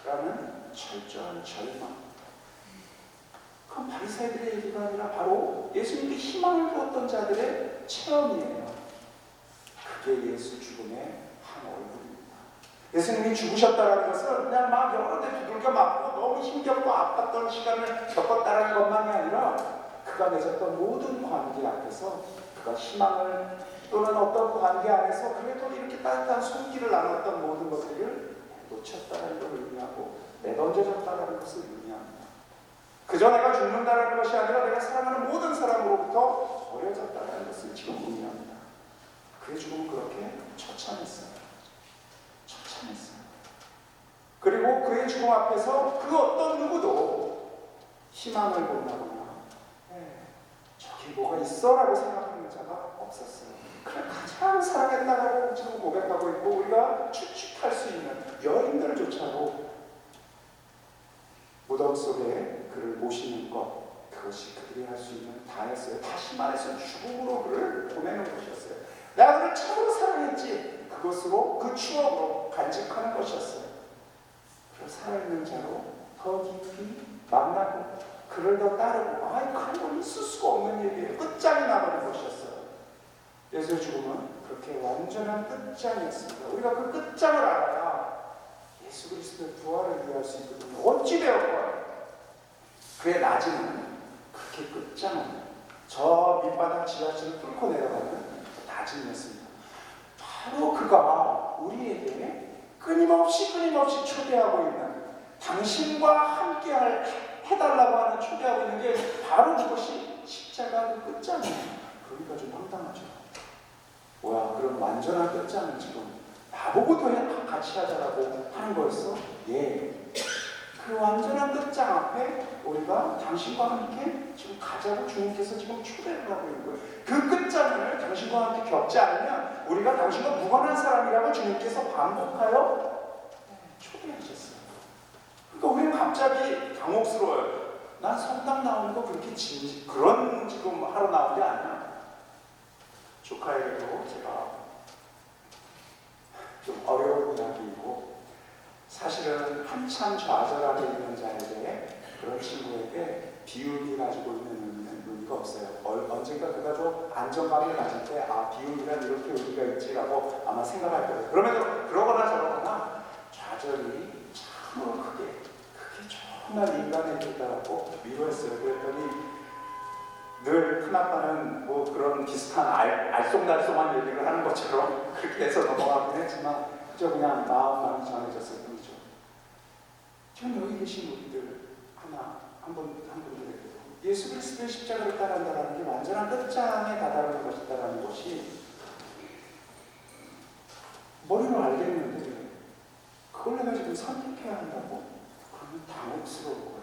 라는 철저한 절망. 그건 바리새인들의 얘기가 아니라 바로 예수님께 희망을 두었던 자들의 체험이에요. 그게 예수 죽음의 한 얼굴입니다. 예수님이 죽으셨다는 것은 그냥 막 여러 대 두들겨 맞고 너무 힘겹고 아팠던 시간을 겪었다는 것만이 아니라 그가 맺었던 모든 관계 앞에서 그가 희망을 또는 어떤 관계 안에서 그래도 이렇게 따뜻한 손길을 나눴던 모든 것들을 놓쳤다는 걸 의미하고 내던져졌다는 것을 의미합니다. 그저 내가 죽는다는 것이 아니라 내가 사랑하는 모든 사람으로부터 버려졌다는 것을 지금 의미합니다. 그의 죽음은 그렇게 처참했어요. 처참했어요. 그리고 그의 죽음 앞에서 그 어떤 누구도 희망을 본다거나 저기 뭐가 있어 라고 생각하는 자가 없었어요. 그를 가장 사랑했다고 지금 고백하고 있고 우리가 추측할 수 있는 여인들조차도 무덤 속에 그를 모시는 것, 그것이 그들이 할 수 있는 다 했어요. 다시 말해서 죽음으로 그를 보내는 것이었어요. 내가 그를 참으로 사랑했지. 그것으로 그 추억으로 간직하는 것이었어요. 그를 살아있는 자로 더 깊이 만나고 그를 더 따르고 그런 건 있을 수가 없는 일이에요. 끝장이 나버린 것이었어요. 예수의 죽음은 그렇게 완전한 끝장이었습니다. 우리가 그 끝장을 알아야 예수 그리스도의 부활을 이해할 수 있거든요. 어찌 되었건 그의 낮음은 그렇게 끝장은 저 밑바닥 지하실을 뚫고 내려가는 낮음이었습니다. 바로 그가 우리에게 끊임없이 초대하고 있는 당신과 함께 해달라고 하는 초대하고 있는 게 바로 그것이 십자가 그 끝장이에요. 그러니까 좀 황당하죠. 뭐야 그럼 완전한 끝장은 지금 나보고도 같이 하자라고 하는 거였어? 예. 그 완전한 끝장 앞에 우리가 당신과 함께 지금 가자고 주님께서 지금 초대를 하고 있는 거예요. 그 끝장을 당신과 함께 겪지 않으면 우리가 당신과 무관한 사람이라고 주님께서 반복하여 초대하셨어요. 그러니까 우리는 갑자기 당혹스러워요. 난 성당 나오는 거 그렇게 그런 지금 하러 나온 게 아니야. 조카에게도 제가 좀 어려운 이야기이고 사실은 한참 좌절하게 있는 자에게 그런 친구에게 비율이 가지고 있는 의미가 없어요. 언젠가 그가 좀 안정감을 가질 때 비율이란 이렇게 의미가 있지라고 아마 생각할 거예요. 그럼에도 그러거나 저러거나 좌절이 참으로 그게 정말 인간의 일이다라고 위로했어요. 그랬더니 늘 큰아빠는 뭐 그런 비슷한 알쏭달쏭한 얘기를 하는 것처럼 그렇게 해서 넘어가긴 했지만 그저 그냥 마음만 전해졌을 뿐이죠. 지금 여기 계신 우리들 한 분들에게도 예수 그리스도의 십자가를 따른다는 게 완전한 끝장에 다다르는 것이다라는 것이 머리로 알겠는데 그걸 내가 지금 선택해야 한다고? 그러면 당혹스러울 거예요.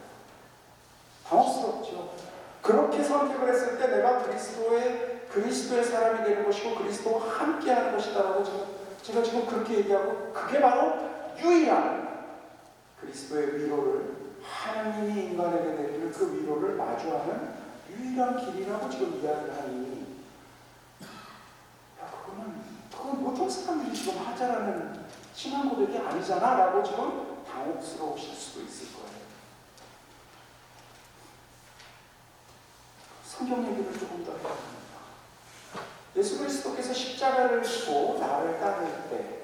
당혹스럽죠. 그렇게 선택을 했을 때 내가 그리스도의 사람이 되는 것이고 그리스도와 함께하는 것이다라고 제가 지금 그렇게 얘기하고 그게 바로 유일한 그리스도의 위로를 하나님이 인간에게 내리는 그 위로를 마주하는 유일한 길이라고 지금 이야기를 하니 그건 보통 사람들이 지금 하자라는 신앙 고백이 아니잖아 라고 지금 당혹스러우실 수도 있을 거예요. 성경 얘기를 조금 더 해야 합니다. 예수 그리스도께서 십자가를 지고 나를 따를 때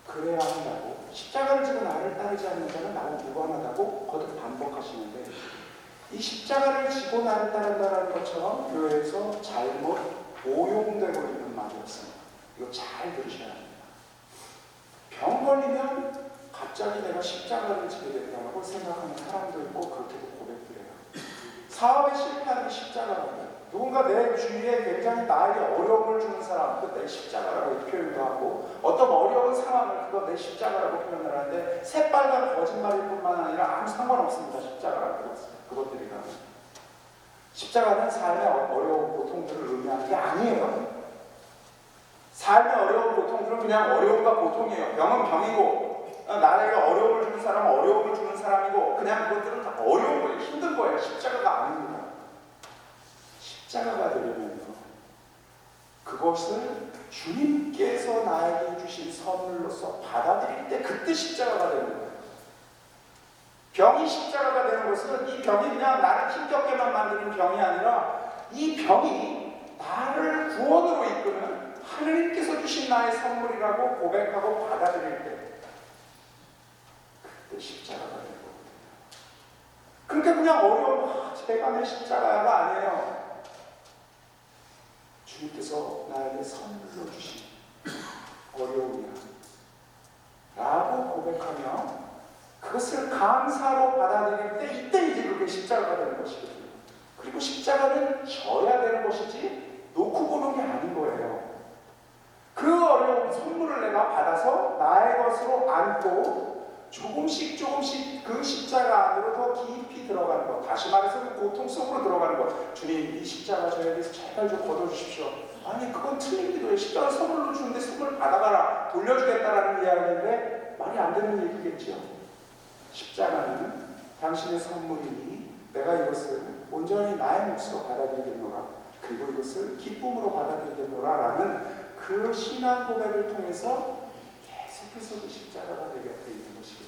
그래야 한다고, 십자가를 지고 나를 따르지 않는 자는 나와 무관하다고 거듭 반복하시는데, 이 십자가를 지고 나를 따른다는 것처럼 교회에서 잘못 오용되고 있는 말이 없습니다. 이거 잘 들으셔야 합니다. 병 걸리면 갑자기 내가 십자가를 지게 된다고 생각하는 사람도 있고, 그렇게도 고백도 해요. 사업에 실패하는 십자가라고요. 누군가 내 주위에 굉장히 나에게 어려움을 주는 사람, 그거 내 십자가라고 표현도 하고, 어떤 어려운 상황을 그거 내 십자가라고 표현을 하는데, 새빨간 거짓말일 뿐만 아니라 아무 상관없습니다. 십자가라고 그것들이 가면. 십자가는 삶의 어려운 고통들을 의미하는 게 아니에요. 삶의 어려운 고통들은 그냥 어려움과 고통이에요. 병은 병이고, 나에게 어려움을 주는 사람은 어려움을 주는 사람이고, 그냥 그것들은 다 어려운 거예요. 힘든 거예요. 십자가가 아닙니다. 십자가가 되려면요, 그것을 주님께서 나에게 주신 선물로서 받아들일 때 그때 십자가가 되는 거예요. 병이 십자가가 되는 것은 이 병이 그냥 나를 힘겹게만 만드는 병이 아니라, 이 병이 나를 구원으로 이끄는 하느님께서 주신 나의 선물이라고 고백하고 받아들일 때 그때 십자가가 되는 거거든요. 그러니까 그냥 어려운 제가 내 십자가가 아니에요. 주님께서 나에게 선물로 주신 어려움이야 라고 고백하며 그것을 감사로 받아들일 때, 이때 이제 그게 십자가가 되는 것이거든요. 그리고 십자가는 져야 되는 것이지 놓고 보는 게 아닌 거예요. 그 어려운 선물을 내가 받아서 나의 것으로 안고 조금씩 그 십자가 안으로 더 깊이 들어가는 것, 다시 말해서 그 고통 속으로 들어가는 것. 주님, 이 십자가 저에게 제발 좀 걷어주십시오. 아니, 그건 틀린 기도예요. 십자가 선물로 주는데 선물 받아가라, 돌려주겠다라는 이야기인데 말이 안 되는 얘기겠죠. 십자가는 당신의 선물이니 내가 이것을 온전히 나의 몫으로 받아들이겠노라, 그리고 이것을 기쁨으로 받아들이겠노라 라는 그 신앙 고백을 통해서 계속해서 그 십자가가 내 곁에 있는 것이거든요.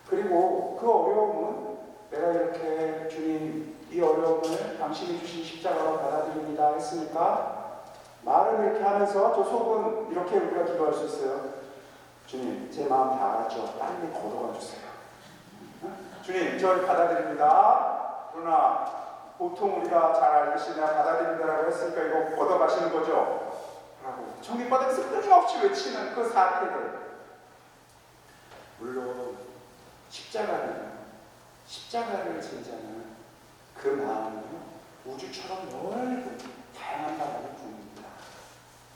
그리고 그 어려움은 내가 이렇게 주님, 이 어려움을 당신이 주신 십자가로 받아들입니다 했으니까 말을 이렇게 하면서 저 속은 이렇게 우리가 기도할 수 있어요. 주님, 제 마음 다 알았죠. 빨리 걷어가 주세요. 주님, 저를 받아들입니다. 그러나 보통 우리가 잘 알듯이 내가 받아들인다라고 했으니까 이거 걷어가시는 거죠? 라고 정립바닥에서 끊임없이 외치는 그 사태들. 물론 십자가를 진 자는 그 마음은요, 우주처럼 넓은 다양한 바람이 부릅니다.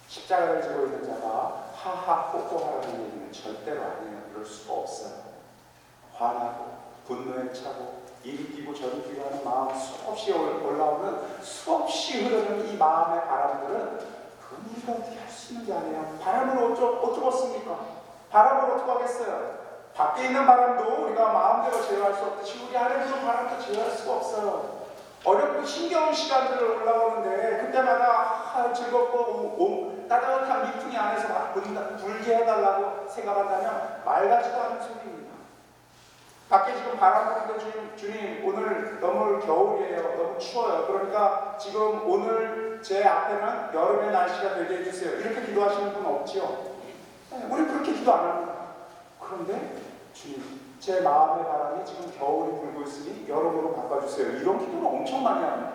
십자가를 지고 있는 자가 하하 뽀뽀하라는 얘기는 절대로 아니에요. 그럴 수가 없어요. 화나고 분노에 차고 이리 뛰고 저리 뛰고 하는 마음, 수없이 올라오는, 수없이 흐르는 이 마음의 바람들은 그건 우리가 어떻게 할 수 있는 게 아니에요. 바람을 어쩌겠습니까? 바람을 어떻게 하겠어요? 밖에 있는 바람도 우리가 마음대로 제어할 수 없듯이 우리 안에 있는 바람도 제어할 수가 없어요. 어렵고 힘겨운 시간들 올라오는데 그때마다 즐겁고 따뜻한 미풍이 안에서 막 불게 해달라고 생각한다면 말 같지도 않은 소리입니다. 밖에 지금 바람 부는데 주님 오늘 너무 겨울이에요. 너무 추워요. 그러니까 지금 오늘 제 앞에는 여름의 날씨가 되게 해주세요. 이렇게 기도하시는 분 없지요? 우리 그렇게 기도 안 합니다. 그런데 주님, 제 마음의 바람이 지금 겨울이 불고 있으니 여름으로 바꿔주세요. 이런 기도를 엄청 많이 합니다.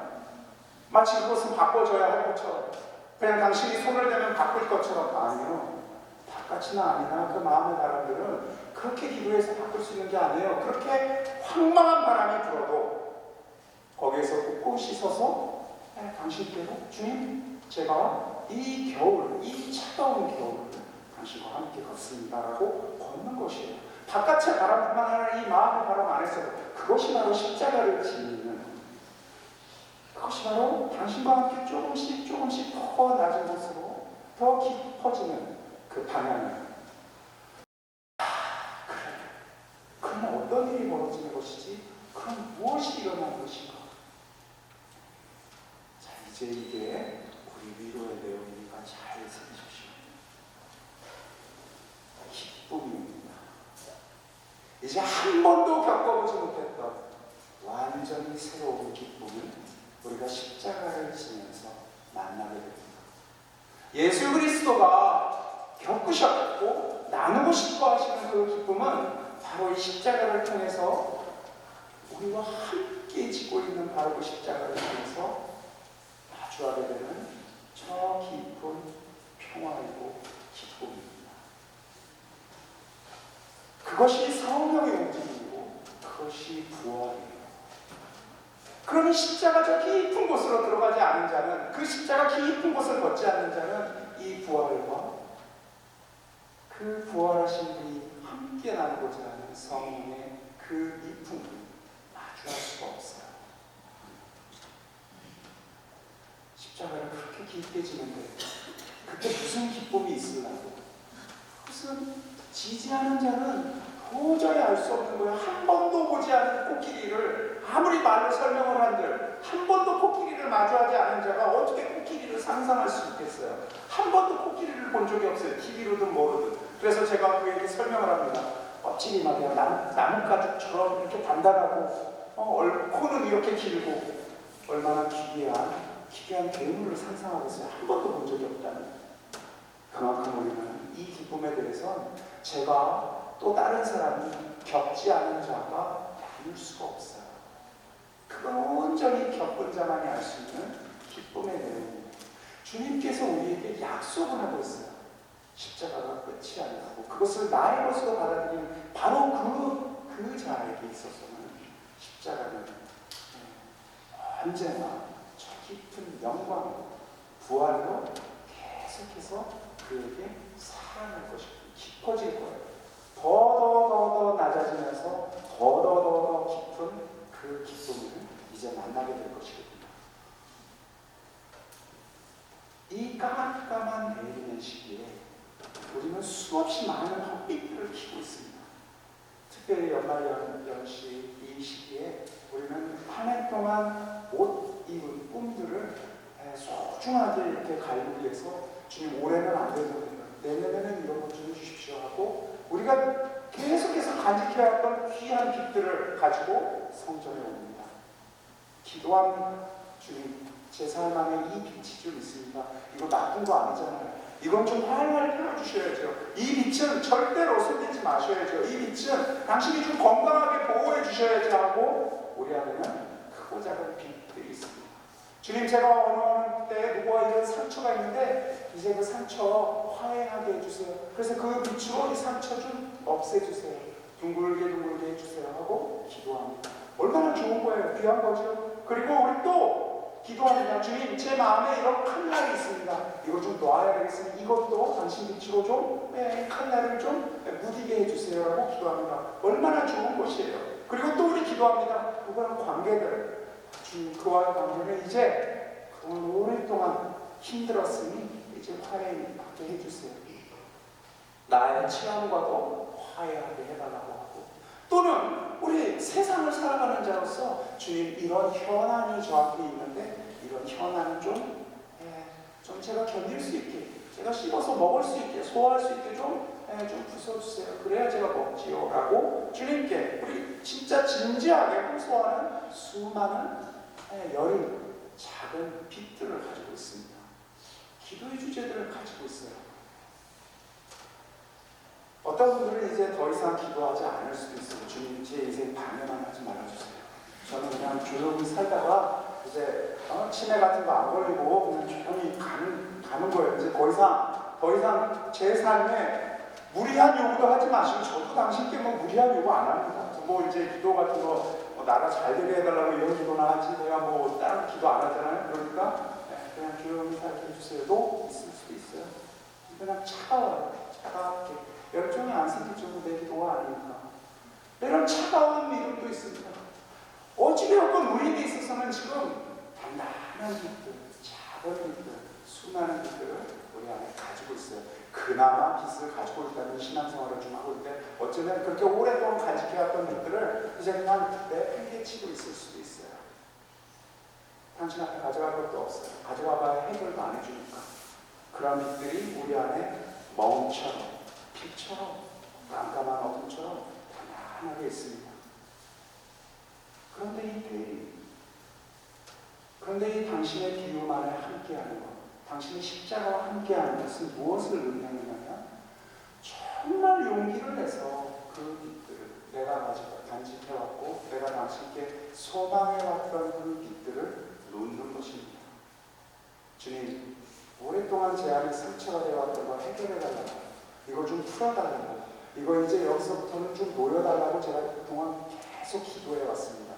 마치 그것은 바꿔줘야 할 것처럼, 그냥 당신이 손을 대면 바꿀 것처럼. 아니요. 바깥이나 아니나 그 마음의 바람들은 그렇게 기도해서 바꿀 수 있는 게 아니에요. 그렇게 황망한 바람이 불어도 거기에서 꼿꼿이 서서 당신께로, 주님, 제가 이 겨울, 이 차가운 겨울을 당신과 함께 걷습니다라고 걷는 것이에요. 바깥의 바람뿐만 아니라 이 마음의 바람 안에서도. 그것이 바로 십자가를 지니는, 그것이 바로 당신과 함께 조금씩 더 낮은 곳으로 더 깊어지는 그 방향이에요. 그러면 어떤 일이 벌어지는 것이지? 그럼 무엇이 일어난 것인가? 자, 이제 이게 우리 위로의 내용이니까 잘 들으십시오. 기쁨입니다. 이제 한 번도 겪어보지 못했던 완전히 새로운 기쁨을 우리가 십자가를 지면서 만나게 됩니다. 예수 그리스도가 겪으셨고 나누고 싶어 하시는 그 기쁨은 바로 이 십자가를 통해서 우리와 함께 지고 있는 바로 그 십자가를 통해서 마주하게 되는 저 깊은 평화이고 기쁨입니다. 그것이 성령의 움직임이고 그것이 부활이에요. 그러니 십자가 저 깊은 곳으로 들어가지 않은 자는, 그 십자가 깊은 곳을 걷지 않는 자는 이 부활과 그 부활하신 분이 함께 나누고자 하는 성령의 그 이쁨을 마주할 수가 없어요. 십자가를 그렇게 깊게 지는데 그때 무슨 기쁨이 있으려고? 그것은 지지 않은 자는 도저히 알 수 없는 거예요. 한 번도 보지 않은 코끼리를 아무리 말로 설명을 한들 한 번도 코끼리를 마주하지 않은 자가 어떻게 코끼리를 상상할 수 있겠어요? 한 번도 코끼리를 본 적이 없어요. TV로든 뭐로든. 그래서 제가 그에게 설명을 합니다. 껍질이 말이야 나뭇가죽처럼 이렇게 단단하고 코는 이렇게 길고 얼마나 기괴한 괴물을 상상하겠어요. 한 번도 본 적이 없다는. 그만큼 우리는 이 기쁨에 대해서 제가 또 다른 사람이 겪지 않은 자가 나눌 수가 없어요. 그건 온전히 겪은 자만이 알 수 있는 기쁨의 내용입니다. 주님께서 우리에게 약속을 하고 있어요. 십자가가 끝이 아니라고. 그것을 나의 것으로 받아들이는 바로 그 자에게 있어서는 십자가는 언제나 저 깊은 영광, 부활로 계속해서 그에게 살아날 것이고 깊어질 거예요. 더 낮아지면서 더 깊은 그 기쁨을 이제 만나게 될 것이거든요. 이 깜깜한 내리는 시기에 우리는 수없이 많은 헛빛들을 키고 있습니다. 특별히 연말연시 이 시기에 우리는 한 해 동안 못 입은 꿈들을 소중하게 이렇게 갈기 위해서 주님 올해는 안 되더라도 내년에는 이런 것 좀 해주십시오 하고 우리가 계속해서 간직해왔던 귀한 빛들을 가지고 성전에 옵니다. 기도합니다. 주님, 제 삶 안에 이 빛이 좀 있습니다. 이거 나쁜 거 아니잖아요. 이건 좀 활활 펴주셔야죠. 이 빛은 절대로 숨기지 마셔야죠. 이 빛은 당신이 좀 건강하게 보호해 주셔야지 하고 우리 안에는 크고 작은 빛들이 있습니다. 주님, 제가 어느 때 누구와 이런 상처가 있는데 이제 그 상처 화해하게 해주세요. 그래서 그 빛으로 이 상처 좀 없애주세요. 둥글게 해주세요 하고 기도합니다. 얼마나 좋은 거예요. 귀한 거죠. 그리고 우리 또 기도합니다. 주님, 제 마음에 이런 칼날이 있습니다. 이거 좀 놔야 되겠습니다. 이것도 당신 빛으로 좀 칼날을 좀 무디게 해주세요 하고 기도합니다. 얼마나 좋은 것이에요. 그리고 또 우리 기도합니다. 그거는 관계들, 주님, 그와의 관계를 이제 그동안 오랫동안 힘들었으니 이제 화해하게 해주세요. 나의 체험과도 화해하게 해달라고 하고, 또는 우리 세상을 살아가는 자로서 주님, 이런 현안이 저한테 있는데 이런 현안은 좀 제가 견딜 수 있게, 제가 씹어서 먹을 수 있게, 소화할 수 있게 좀 부숴주세요. 그래야 제가 먹지요 라고 주님께 우리 진짜 진지하게 호소하는 수많은 여린 작은 빛들을 가지고 있습니다. 기도의 주제들을 가지고 있어요. 어떤 분들은 이제 더 이상 기도하지 않을 수도 있어요. 주님, 제 인생 방해만 하지 말아주세요. 저는 그냥 조용히 살다가 이제 치매 같은 거 안 걸리고 그냥 조용히 가는 거예요. 이제 더 이상 제 삶에 무리한 요구도 하지 마시고, 저도 당신께 뭐 무리한 요구 안 합니다. 뭐 이제 기도 같은 거 나라 잘 되게 해달라고 이런 기도나 하지 내가 뭐 다른 기도 안 하잖아요. 그러니까 그냥 조용히 살게 해주세요도 있을 수도 있어요. 그냥 차갑게 열정이 안 생길 정도 내 기도가 아니니까 이런 차가운 믿음도 있습니다. 어찌되었건 우리에게 있어서는 지금 단단한 빛들, 작은 빛들, 수많은 빛들을 우리 안에 가지고 있어요. 그나마 빛을 가지고 있다는 신앙생활을 좀 하고 있는데 어쩌면 그렇게 오랫동안 간직해왔던 빛들을 이제 그냥 내팽개치고 있을 수도 있어요. 당신 앞에 가져갈 것도 없어요. 가져가봐야 해결도 안 해주니까. 그런 빛들이 우리 안에 멍처럼, 빛처럼, 깜깜한 어둠처럼 단단하게 있습니다. 그런데 이 당신의 비움 안에 함께하는 것, 당신의 십자가와 함께하는 것은 무엇을 의미하느냐? 정말 용기를 내서 그 빛들을 내가 가지고 간직해왔고 내가 당신께 소망해왔던 그 빛들을 놓는 것입니다. 주님, 오랫동안 제 안에 상처가 되어왔던 거 해결해달라고, 이거 좀 풀어달라고, 이거 이제 여기서부터는 좀 놓여달라고 제가 그동안 계속 기도해왔습니다.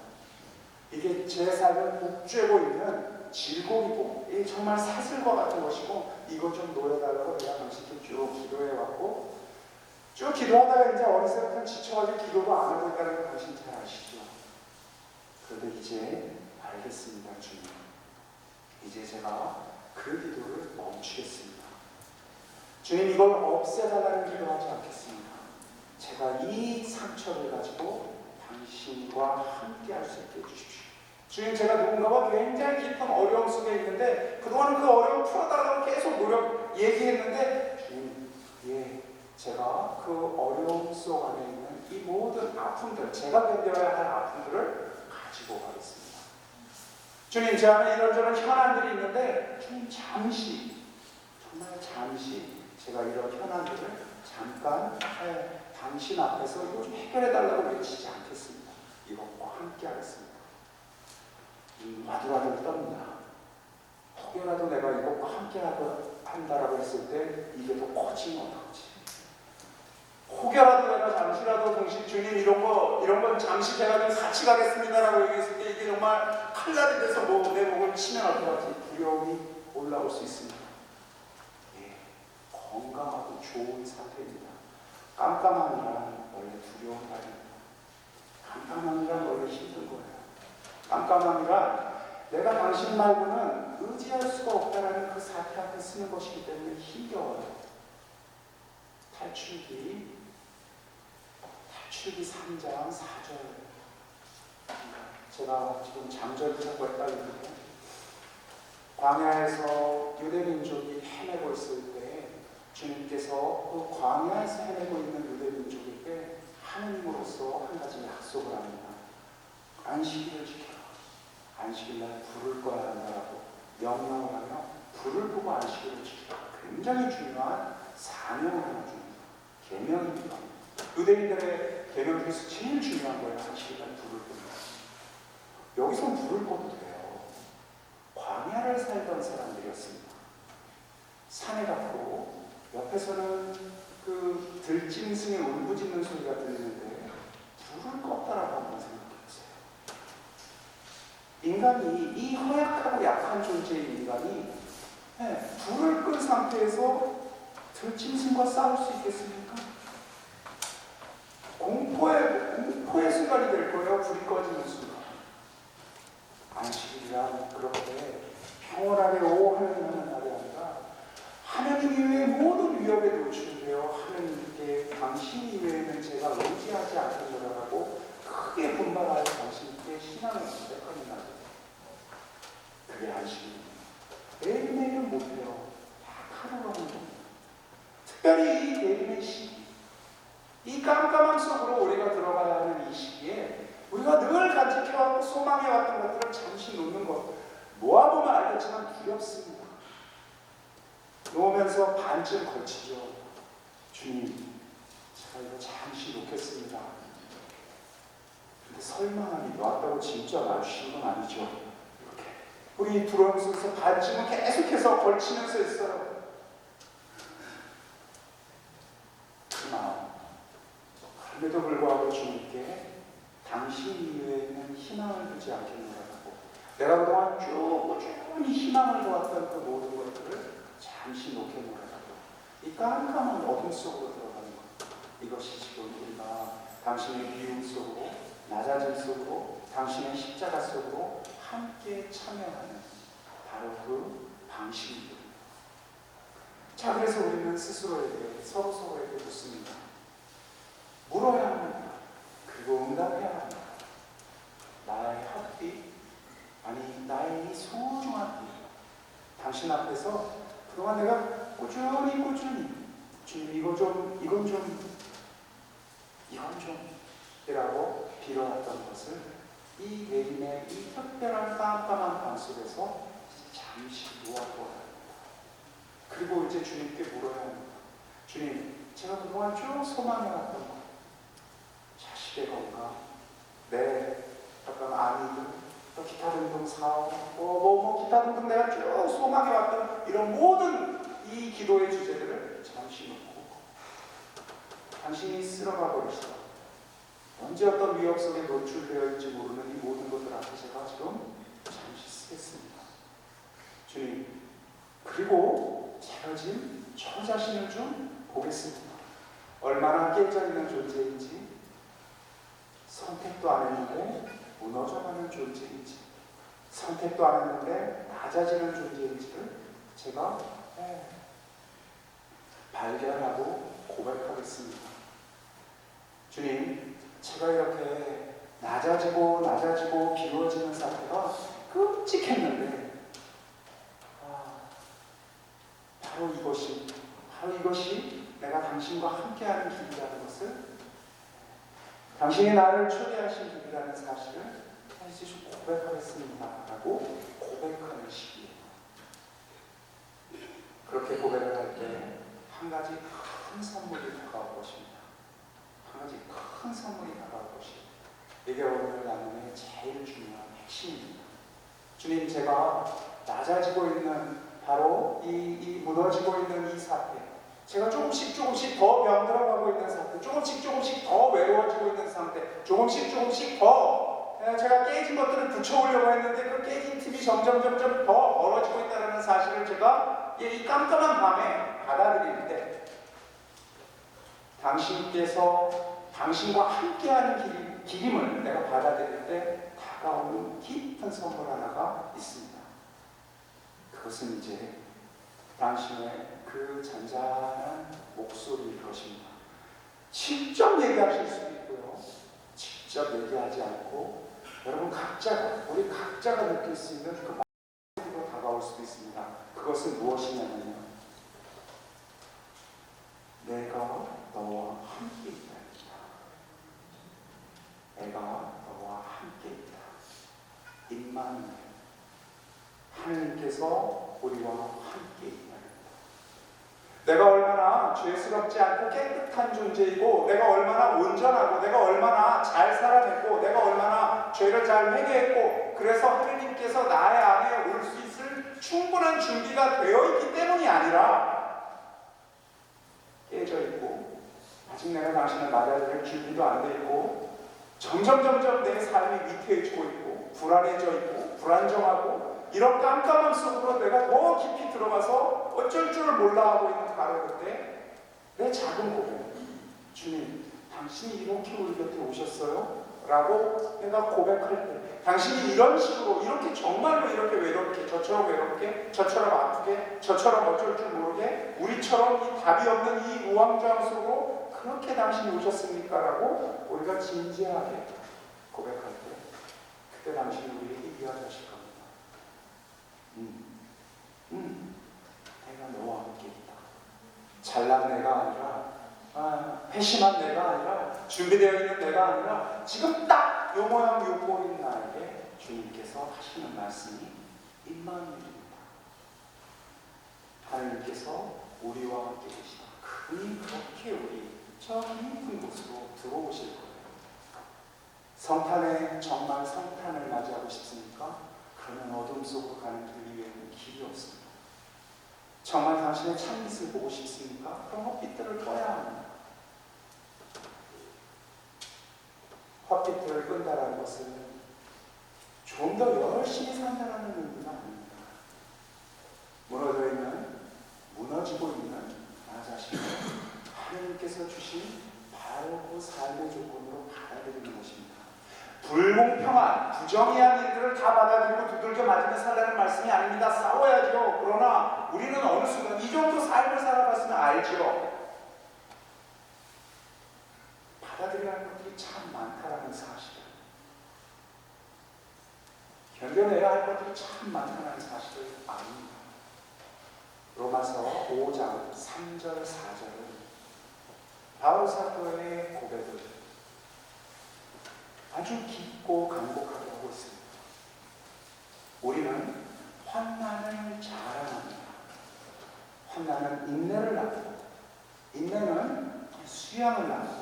이게 제 삶을 복죄고 있는 질곡이고 이게 정말 사슬과 같은 것이고 이거 좀 놓여달라고 내가 당신께 쭉 기도해왔고 쭉 기도하다가 이제 어느새부터 지쳐가지고 기도도 안 하고 있다는 걸 당신 잘 아시죠? 그런데 이제 알겠습니다. 주님, 이제 제가 그 기도를 멈추겠습니다. 주님, 이걸 없애달라는 기도하지 않겠습니다. 제가 이 상처를 가지고 당신과 함께 할 수 있게 해주십시오. 주님, 제가 누군가와 굉장히 깊은 어려움 속에 있는데 그동안 그 어려움 풀어달라고 계속 얘기했는데 주님, 제가 그 어려움 속 안에 있는 이 모든 아픔들, 제가 견뎌야 할 아픔들을 가지고 가겠습니다. 주님, 제 안에 이런저런 현안들이 있는데 주님, 잠시, 정말 잠시 제가 이런 현안들을 잠깐 당신 앞에서 이거 좀 해결해달라고 외치지 않겠습니다. 이것과 함께 하겠습니다. 마두라도 떴나, 혹여라도 내가 이것과 함께 한다라고 했을 때 이게 더 커지면 어떡하지? 혹여라도 내가 잠시라도 동시 주님 이런 건 잠시 제가 좀 같이 가겠습니다라고 얘기했을 때 이게 정말 칼날이 돼서 내 목을 치면 어떡하지? 두려움이 올라올 수 있습니다. 건강하고 좋은 상태입니다. 깜깜함이란 원래 두려운 말입니다. 깜깜함이란 원래 힘든 거예요. 깜깜함이란 내가 당신 말고는 의지할 수가 없다라는 그 사태 앞에 쓰는 것이기 때문에 힘겨워요. 탈출기 3장 4절. 제가 지금 장절을 자꾸 헷갈리는데 광야에서 유대민족이 헤매고 있을 때 주님께서 그 광야에서 헤매고 있는 유대민족에게 하느님으로서 한 가지 약속을 합니다. 안식일을 지켜라. 안식일날 부를 거야 한다라고 명령을 하며 불을 끄고 안식일을 지키라. 굉장히 중요한 사명을 하나 줍니다. 계명입니다. 유대인들의 계명 중에서 제일 중요한 거예요. 안식일날 불을 끄는 거. 여기서 불을 꺼도 돼요. 광야를 살던 사람들이었습니다. 산에 갔고 옆에서는 그 들짐승의 울부짖는 소리가 들리는데 불을 껐다라고 한번 생각해보세요. 인간이, 이 허약하고 약한 존재인 인간이 불을 끈 상태에서 들짐승과 싸울 수 있겠습니까? 공포의 순간이 될 거예요. 불이 꺼지는 순간. 안식일이란 그렇게 평온하게 오 하나님 하는 날이 아니라 하나님 이외의 모든 위협에 노출되어 하나님께 당신 이외에는 제가 의지하지 않겠노라고 크게 분발하여 당신께 신앙을 고백하는 날이에요. 그게 안식일입니다. 매일매일은 못해요. 딱 하루로 하는 겁니다. 특별히 이 내림의 시기, 이 깜깜함 속으로 우리가 들어가야 하는 이 시기에 우리가 늘 간직해왔고 소망해왔던 것들을 잠시 놓는 것, 모아보면 알겠지만 두렵습니다. 놓으면서 반쯤 걸치죠. 주님, 제가 이거 잠시 놓겠습니다. 근데 설마 놨다고 진짜 놔주신 건 아니죠. 이렇게 우리 두려움 속에서 반쯤은 계속해서 걸치면서 있어요. 그 마음, 그럼에도 불구하고 주님께 당신 이외에는 희망을 두지 않겠노라고, 내가 그동안 쭉 꾸준히 희망을 두었던 그 모든 것들을 잠시 놓겠노라고, 이 깜깜한 어둠 속으로 들어가는 것, 이것이 지금 우리가 당신의 비움 속으로, 낮아짐 속으로, 당신의 십자가 속으로 함께 참여하는 바로 그 방식입니다. 자, 그래서 우리는 스스로에게, 서로에게 묻습니다. 물어야 합니다. 그리고 응답해야 합니다. 나의 헛빛, 아니 나의 이 소중한 빛, 당신 앞에서 그동안 내가 꾸준히 주님 이건 좀 이라고 빌어왔던 것을 이 내림의 이 특별한 깜깜한 밤 속에서 잠시 놓아보아야 합니다. 그리고 이제 주님께 물어야 합니다. 주님, 제가 그동안 쭉 소망 소망해왔던 것, 자식의 건강, 내 어떤 아이들, 또 기타 등등 사업, 기타 등등 내가 쭉 소망해왔던 이런 모든 이 기도의 주제들을 잠시 놓고 당신이 쓸어가 버리시다. 언제 어떤 위협 속에 노출되어 있지 모르는 이 모든 것들 앞에 제가 지금 잠시 쓰겠습니다. 주님, 그리고 제가 지금 저 자신을 좀 보겠습니다. 얼마나 깨져있는 존재인지, 선택도 안 했는데 무너져가는 존재인지, 선택도 안 했는데 낮아지는 존재인지를 제가 발견하고 고백하겠습니다. 주님, 제가 이렇게 낮아지고 비워지는 상태가 끔찍했는데 바로 이것이 내가 당신과 함께하는 길이라는 것을, 당신이 나를 초대하신 길이라는 사실을 다시 좀 고백하겠습니다 라고 고백하는 시기예요. 그렇게 고백을 할 때 한 가지 큰 선물이 다가올 것입니다. 한 가지 큰 선물이 다가올 것입니다. 이게 오늘 나눔의 제일 중요한 핵심입니다. 주님, 제가 낮아지고 있는 바로 이 무너지고 있는 이 사태, 제가 조금씩 더 병들어가고 있는 상태, 조금씩 더 외로워지고 있는 상태, 조금씩 더 제가 깨진 것들을 붙여오려고 했는데 그 깨진 틈이 점점 더 벌어지고 있다는 사실을 제가 이 깜깜한 밤에 받아들일 때, 당신께서 당신과 함께하는 길임을 내가 받아들일 때 다가오는 깊은 선물 하나가 있습니다. 그것은 이제 당신의 그 잔잔한 목소리일 것입니다. 직접 얘기하실 수도 있고요, 직접 얘기하지 않고 우리 각자가 느낄 수 있는 그 목소리로 다가올 수도 있습니다. 그것은 무엇이냐면요, 내가 너와 함께 있다. 내가 너와 함께 있다. 임마누엘, 하나님께서 우리와 함께 있다. 내가 얼마나 죄스럽지 않고 깨끗한 존재이고, 내가 얼마나 온전하고, 내가 얼마나 잘 살아냈고, 내가 얼마나 죄를 잘 회개했고, 그래서 하나님께서 나의 안에 올 수 있을 충분한 준비가 되어 있기 때문이 아니라, 깨져 있고 아직 내가 당신을 맞아들일 준비도 안 돼 있고, 점점 내 삶이 위태해지고 있고, 불안해져 있고, 불안정하고, 이런 깜깜함 속으로 내가 더 깊이 들어가서 어쩔 줄을 몰라 하고 있는 바로 그때 내 작은 고백, 주님, 당신이 이렇게 우리 곁에 오셨어요? 라고 내가 고백할 때, 당신이 이런 식으로, 이렇게 정말로 이렇게 외롭게, 저처럼 외롭게, 저처럼 아프게, 저처럼 어쩔 줄 모르게, 우리처럼 이 답이 없는 이 우왕좌왕 속으로 그렇게 당신이 오셨습니까? 라고 우리가 진지하게 고백할 때, 그때 당신이 우리에게 이야기하실 겁니다. 내가 너와 함께 있다. 잘난 내가 아니라, 회심한 내가 아니라, 준비되어 있는 내가 아니라, 지금 딱 요 모양 요 꼴인 나에게 주님께서 하시는 말씀이 임마누엘입니다. 하나님께서 우리와 함께 계시다. 그분이 그렇게 우리 저 깊은 곳으로 들어오실 거예요. 정말 성탄을 맞이하고 싶습니까? 그러면 어둠 속으로 가는 길 위에는 길이 없습니다. 정말 당신의 참빛을 보고 싶습니까? 그럼 헛빛들을 꺼야 합니다. 헛빛들을 끈다는 것은 좀 더 열심히 산다는 의미는 아닙니다. 무너지고 있는 나 자신을 하나님께서 주신 바르고 삶의 조건으로 받아들이는 것입니다. 불공평한, 부정의한 일들을 다 받아들이고 두들겨 맞으며 살라는 말씀이 아닙니다. 싸워야죠. 그러나 우리는 어느 순간 이 정도 삶을 살아봤으면 알죠. 받아들여야 할 것들이 참 많다라는 사실을, 견뎌내야 할 것들이 참 많다는 사실을 압니다. 로마서 5장 3절 4절은 바울 사도의 고백을 아주 깊고 간곡하게 하고 있습니다. 우리는 환난을 자랑합니다. 환난은 인내를 낳고, 인내는 수염 수양을 나누고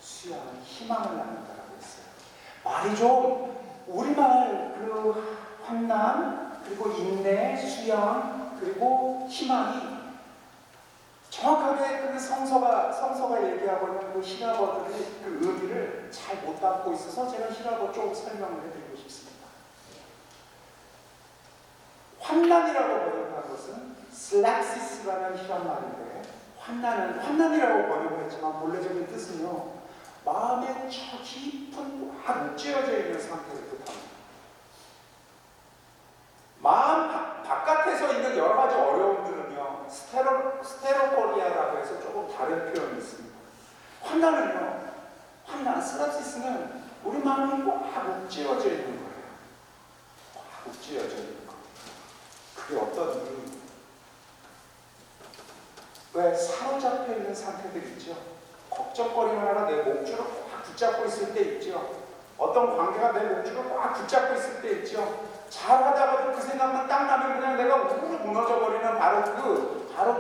수양은 희망을 나눈다라고 했어요. 말이 좀 우리말 그 환난 그리고 인내, 수양 그리고 희망이 정확하게 그 성서가 얘기하고 있는 그 히라버들이 그 의미를 잘 못 담고 있어서 제가 히라버 쪽 설명을 해드리고 싶습니다. 환난이라고 번역한 것은 슬락시스라는 히란 말인데 환난이라고 번역을 했지만 본래적인 뜻은요 마음의 저 깊은 꽉 옥죄어져 있는 상태를 뜻합니다. 마음 바깥에서 있는 여러 가지 어려움들은요 스테로코리아라고 해서 조금 다른 표현이 있습니다. 환난 슬락시스는 우리 마음이 꽉 옥죄어져 있는 거예요. 꽉 옥죄어져 있는 거예요. 그게 어떤 이유입니까? 왜 사로잡혀 있는 상태들 있죠. 걱정거리느라 내 목줄을 꽉 붙잡고 있을 때 있죠. 어떤 관계가 내 목줄을 꽉 붙잡고 있을 때 있죠. 잘하다가도 그 생각만 딱 나면 그냥 내가 우르르 무너져버리는 바로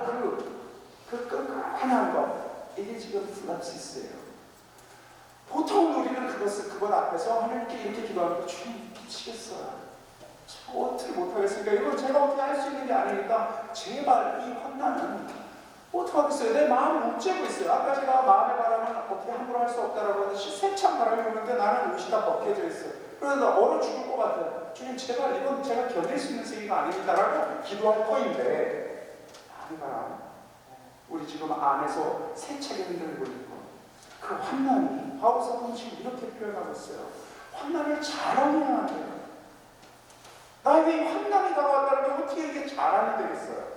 그 끈끈한 것. 이게 지금 플랍시스예요. 보통 우리는 그것 앞에서 하나님께 이렇게 기도하면 주님 미치겠어요. 제가 어떻게 못하겠습니까? 이건 제가 어떻게 할 수 있는 게 아니니까 제발 이 환난은 어떡하겠어요? 내 마음을 옥죄고 있어요. 아까 제가 마음의 바람은 어떻게 함부로 할 수 없다라고 하듯이 세찬 바람이 오는데 나는 옷이 다 벗겨져 있어요. 그래서 나 얼어 죽을 것 같아요. 주님 제발 이건 제가 견딜 수 있는 세계가 아닙니다라고 기도할 터인데 마음의 바람 우리 지금 안에서 세차게 흔들고 있는 그 환난이 바울 사도는 지금 이렇게 표현하고 있어요. 환난을 잘하면 안 돼요. 나에게 환난이 다가왔다는 게 어떻게 이게 잘하면 되겠어요?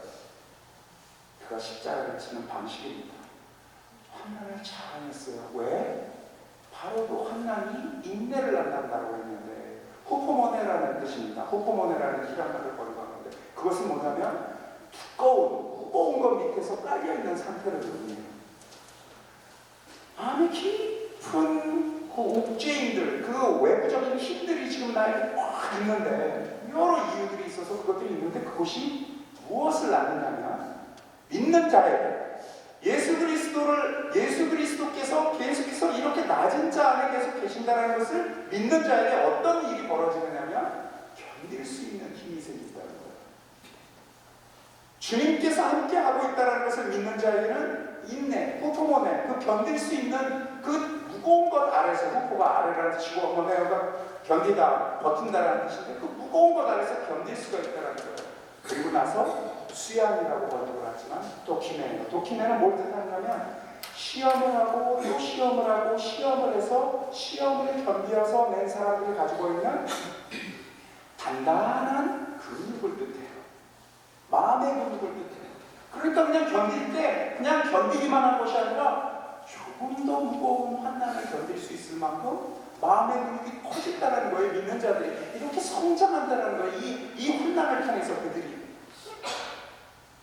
그가 십자가를 치는 방식입니다. 환난을 잘하였어요. 왜? 바로 그 환난이 인내를 낳는다고 했는데 호포모네라는 뜻입니다. 호포모네라는 히란말을 번역하는데 그것은 뭐냐면 무거운 것 밑에서 깔려있는 상태를 의미해요. 마음이 깊은 그 옥죄임들, 그 외부적인 힘들이 지금 나에게 꽉 있는데 여러 이유들이 있어서 그것들이 있는데 그것이 무엇을 낳느냐면 믿는 자에게 예수 그리스도께서 계속해서 이렇게 낮은 자 안에 계속 계신다는 것을 믿는 자에게 어떤 일이 벌어지느냐면 견딜 수 있는 힘이 생긴다는 거예요. 주님께서 함께 하고 있다는 것을 믿는 자에게는 인내, 호포모네, 그 견딜 수 있는 그 무거운 것 아래서, 호포가 아래라는 뜻이고 모네가 견디다, 버틴다라는 뜻인데 그 무거운 것 아래서 견딜 수가 있다는 거예요. 그리고 나서 수양이라고 번역을 하지만 도키네는 뭘 뜻하냐면 시험을 하고 또 시험을 하고 시험을 해서 시험을 견디어서 낸 사람들이 가지고 있는 단단한 근육을 뜻해요. 마음의 근육을 뜻해요. 그러니까 그냥 견딜 때 그냥 견디기만 한 것이 아니라 조금 더 무거운 환난을 견딜 수 있을 만큼 마음의 근육이 커진다는 거예요. 믿는 자들이 이렇게 성장한다는 거예요. 이 환난을 통해서 그들이.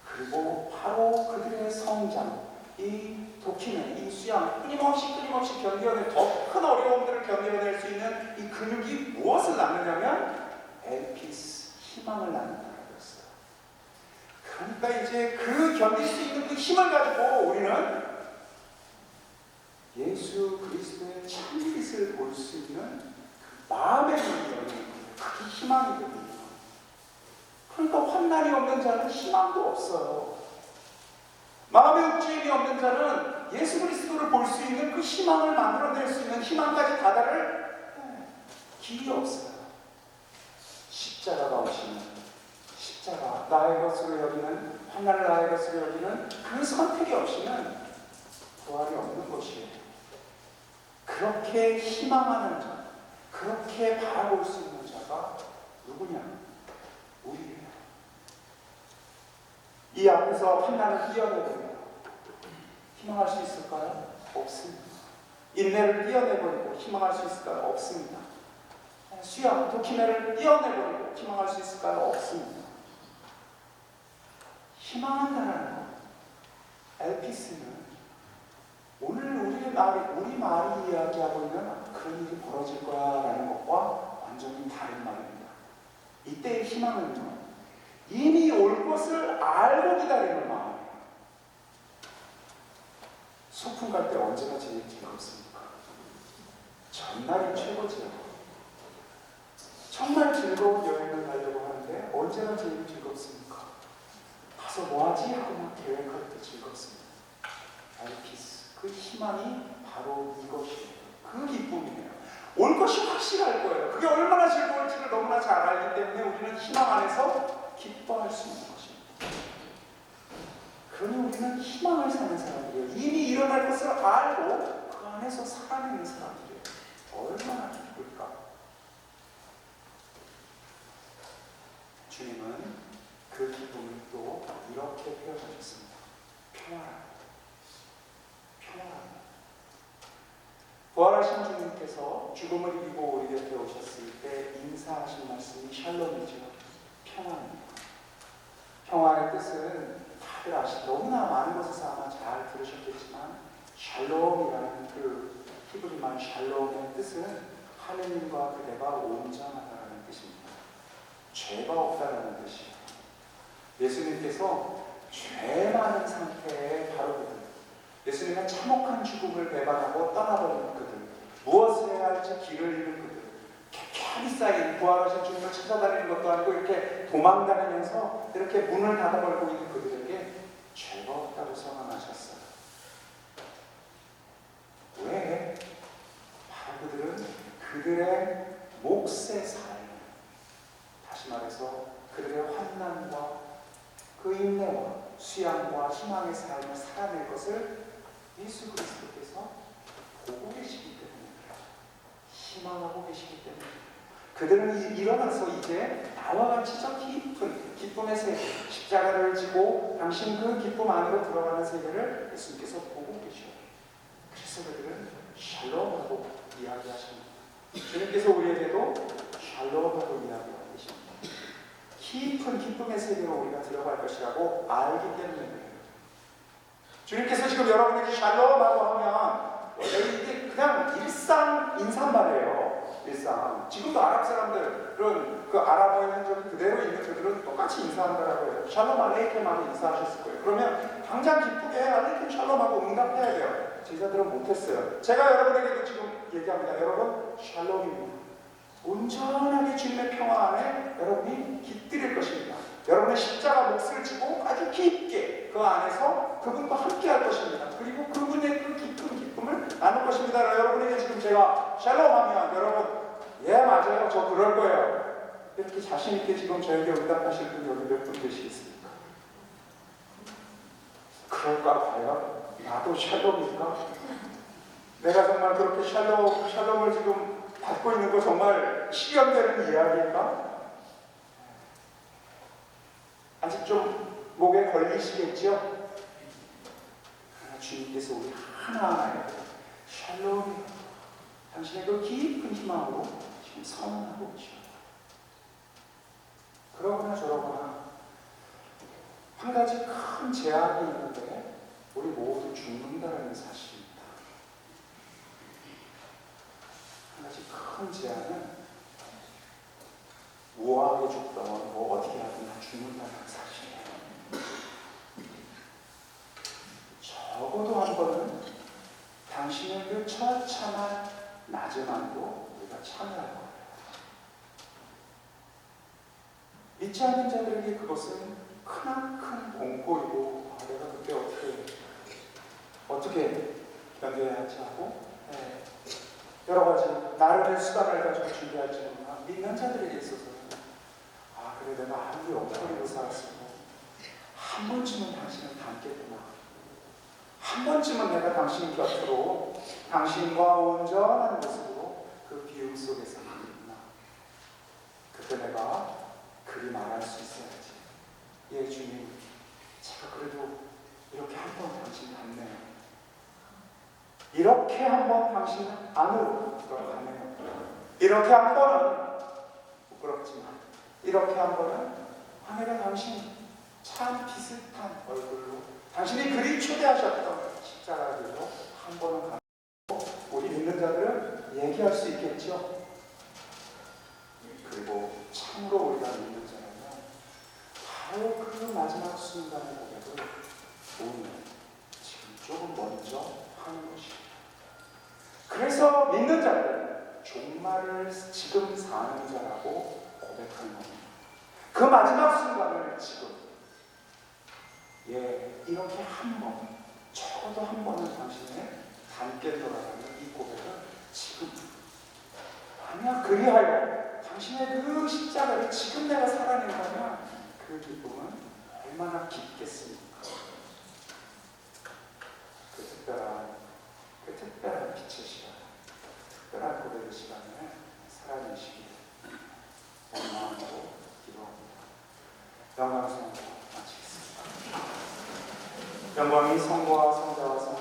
그리고 바로 그들의 성장, 이 도키는, 이 수양, 끊임없이 견뎌낼 더 큰 어려움들을 견뎌낼 수 있는 이 근육이 무엇을 낳느냐면 엘피스, 희망을 낳는다고 했어요. 그러니까 이제 그 견딜 수 있는 그 힘을 가지고 우리는 예수 그리스도의 참빛을 볼 수 있는 그 마음의 눈이 열리는 거예요. 그게 희망이거든요. 그러니까 환난이 없는 자는 희망도 없어요. 마음의 옥죄임이 없는 자는 예수 그리스도를 볼 수 있는 그 희망을 만들어낼 수 있는 희망까지 다다를 길이 없어요. 십자가가 오시는 십자가 나의 것으로 여기는 환난을 나의 것으로 여기는 그 선택이 없이는 부활이 없는 것이에요. 그렇게 희망하는 자, 그렇게 바라볼 수 있는 자가 누구냐? 우리예요. 이 앞에서 환난을 뛰어내버리고 희망할 수 있을까요? 없습니다. 인내를 뛰어내버리고 희망할 수 있을까요? 없습니다. 수양, 도키네를 뛰어내버리고 희망할 수 있을까요? 없습니다. 희망한다는 것, 엘피스는 오늘 우리 말이 이야기하고 있는 그런 일이 벌어질 거야라는 것과 완전히 다른 말입니다. 이때의 희망은요, 이미 올 것을 알고 기다리는 마음이에요. 소풍 갈 때 언제가 제일 즐겁습니까? 전날이 최고지요. 정말 즐거운 여행을 가려고 하는데 언제가 제일 즐겁습니까? 가서 뭐하지? 하고 막 계획할 때 즐겁습니다. 알피스, 그 희망이 바로 이것이에요. 그 기쁨이에요. 올 것이 확실할 거예요. 그게 얼마나 즐거울지를 너무나 잘 알기 때문에 우리는 희망 안에서 기뻐할 수 있는 것입니다. 그러니 우리는 희망을 사는 사람들이에요. 이미 일어날 것을 알고 그 안에서 살아내는 사람들이에요. 얼마나 기쁠까? 주님은 그 기쁨을 또 이렇게 표현하셨습니다. 평화랍니다. 평화랍니다. 부활하신 주님께서 죽음을 이기고 우리 곁에 오셨을 때 인사하신 말씀이 샬롬이죠. 평화입니다. 평화의 뜻은 다들 너무나 많은 곳에서 아마 잘 들으셨겠지만 샬롬이라는 그 히브리말 샬롬의 뜻은 하느님과 그대가 온전하다는 뜻입니다. 죄가 없다는 뜻이에요. 예수님께서 죄 많은 상태에 바로 그들, 예수님은 참혹한 죽음을 배반하고 떠나버린 그들, 무엇을 해야 할지 길을 잃은 그들, 켜켜이 쌓인 부활하신 주님을 찾아다니는 것도 아니고 이렇게 도망다니면서 이렇게 문을 닫아버리고 있는 그들에게 죄가 없다고 선언하셨어요. 왜? 바로 그들은 그들의 몫의 삶, 다시 말해서 그들의 환난과 그 인내와 수양과 희망의 삶을 살아낼 것을 예수 그리스도께서 보고 계시기 때문에 희망하고 계시기 때문에 그들은 일어나서 이제 나와 같이 저 깊은 기쁨의 세계, 십자가를 지고 당신 그 기쁨 안으로 들어가는 세계를 예수님께서 보고 계셔요. 그래서 그들은 샬롬하고 이야기하십니다. 주님께서 우리에게도 샬롬하고 이야기하고 계십니다. 깊은 기쁨의 세계로 우리가 들어갈 것이라고 알기 때문에 그래요. 주님께서 지금 여러분에게 샬롬하고 하면 원래 이게 그냥 일상 인사말이에요. 일상. 지금도 아랍 사람들은 그 아랍어의 흔적이 그대로 있는 그들은 똑같이 인사한다라고 해요. 샬롬 알레이켐 하고 인사하셨을 거예요. 그러면 당장 기쁘게 알레이켐 샬롬하고 응답해야 돼요. 제자들은 못했어요. 제가 여러분에게도 지금 얘기합니다. 여러분 샬롬입니다. 온전하게 주님의 평화 안에 여러분이 깃들일 것입니다. 여러분의 십자가 몫을 지고 아주 깊게 그 안에서 그분과 함께 할 것입니다. 그리고 그분의 그 깊은 기쁨을 나눌 것입니다. 여러분에게 지금 제가 샬롬하면 여러분 예 맞아요 저 그럴 거예요 이렇게 자신있게 지금 저에게 응답하실 분이 여기 몇 분 계시겠습니까? 그럴까 과연? 나도 샬롬일까? 내가 정말 그렇게 샬롬을 지금 받고 있는 거 정말 실현되는 이야기인가? 아직 좀 목에 걸리시겠죠? 주님께서 우리 하나하나에 샬롬이 당신의 그 깊은 희망으로 지금 선언하고 계십니다. 그러거나 저러거나 한 가지 큰 제약이 있는데 우리 모두 죽는다는 사실입니다. 한 가지 큰 제약은 우아하게 죽던 뭐 어떻게 하든 다 죽는다는 사실이에요. 적어도 한 번은 당신의 그 처참한 낮은 안도 우리가 참여할 거예요. 믿지 않는 자들에게 그것은 크나큰 공포이고 내가 그때 어떻게 견뎌야 할지 하고 여러 가지 나름의 수단을 가지고 준비할지 모르나 믿는 자들에게 있어서는 그래 내가 아무리 엉터리로 살았어도 한 번쯤은 당신을 닮겠구나. 한 번쯤은 내가 당신 곁으로 당신과 온전한 모습으로 그 비움 속에서 가겠구나. 그때 내가 그리 말할 수 있어야지. 예 주님 제가 그래도 이렇게 한 번 당신 닮네요. 이렇게 한 번 당신 안으로 들어가네요. 이렇게 한 번은 부끄럽지만 이렇게 한 번은 내가 당신 참 비슷한 얼굴로 당신이 그리 초대하셨던 십자가를 들고 한 번은 가고 우리 믿는 자들은 얘기할 수 있겠죠. 그리고 참으로 우리가 믿는 자라면 바로 그 마지막 순간의 고백을 오늘 지금 조금 먼저 하는 것입니다. 그래서 믿는 자들은 종말을 지금 사는 자라고 고백하는 겁니다. 그 마지막 순간을 지금, 이렇게 한 번, 적어도 한 번은 당신의 함께 돌아가는 이 고백은 지금, 만약 그리하여 당신의 그 십자가를 지금 내가 살아낸다면 그 기쁨은 얼마나 깊겠습니까? 그 특별한 빛의 시간, 특별한 고백의 시간을 살아내시기를 원망하고 기도합니다. 영광 성도 마치겠습니다. 영광이 성부와 성자와 성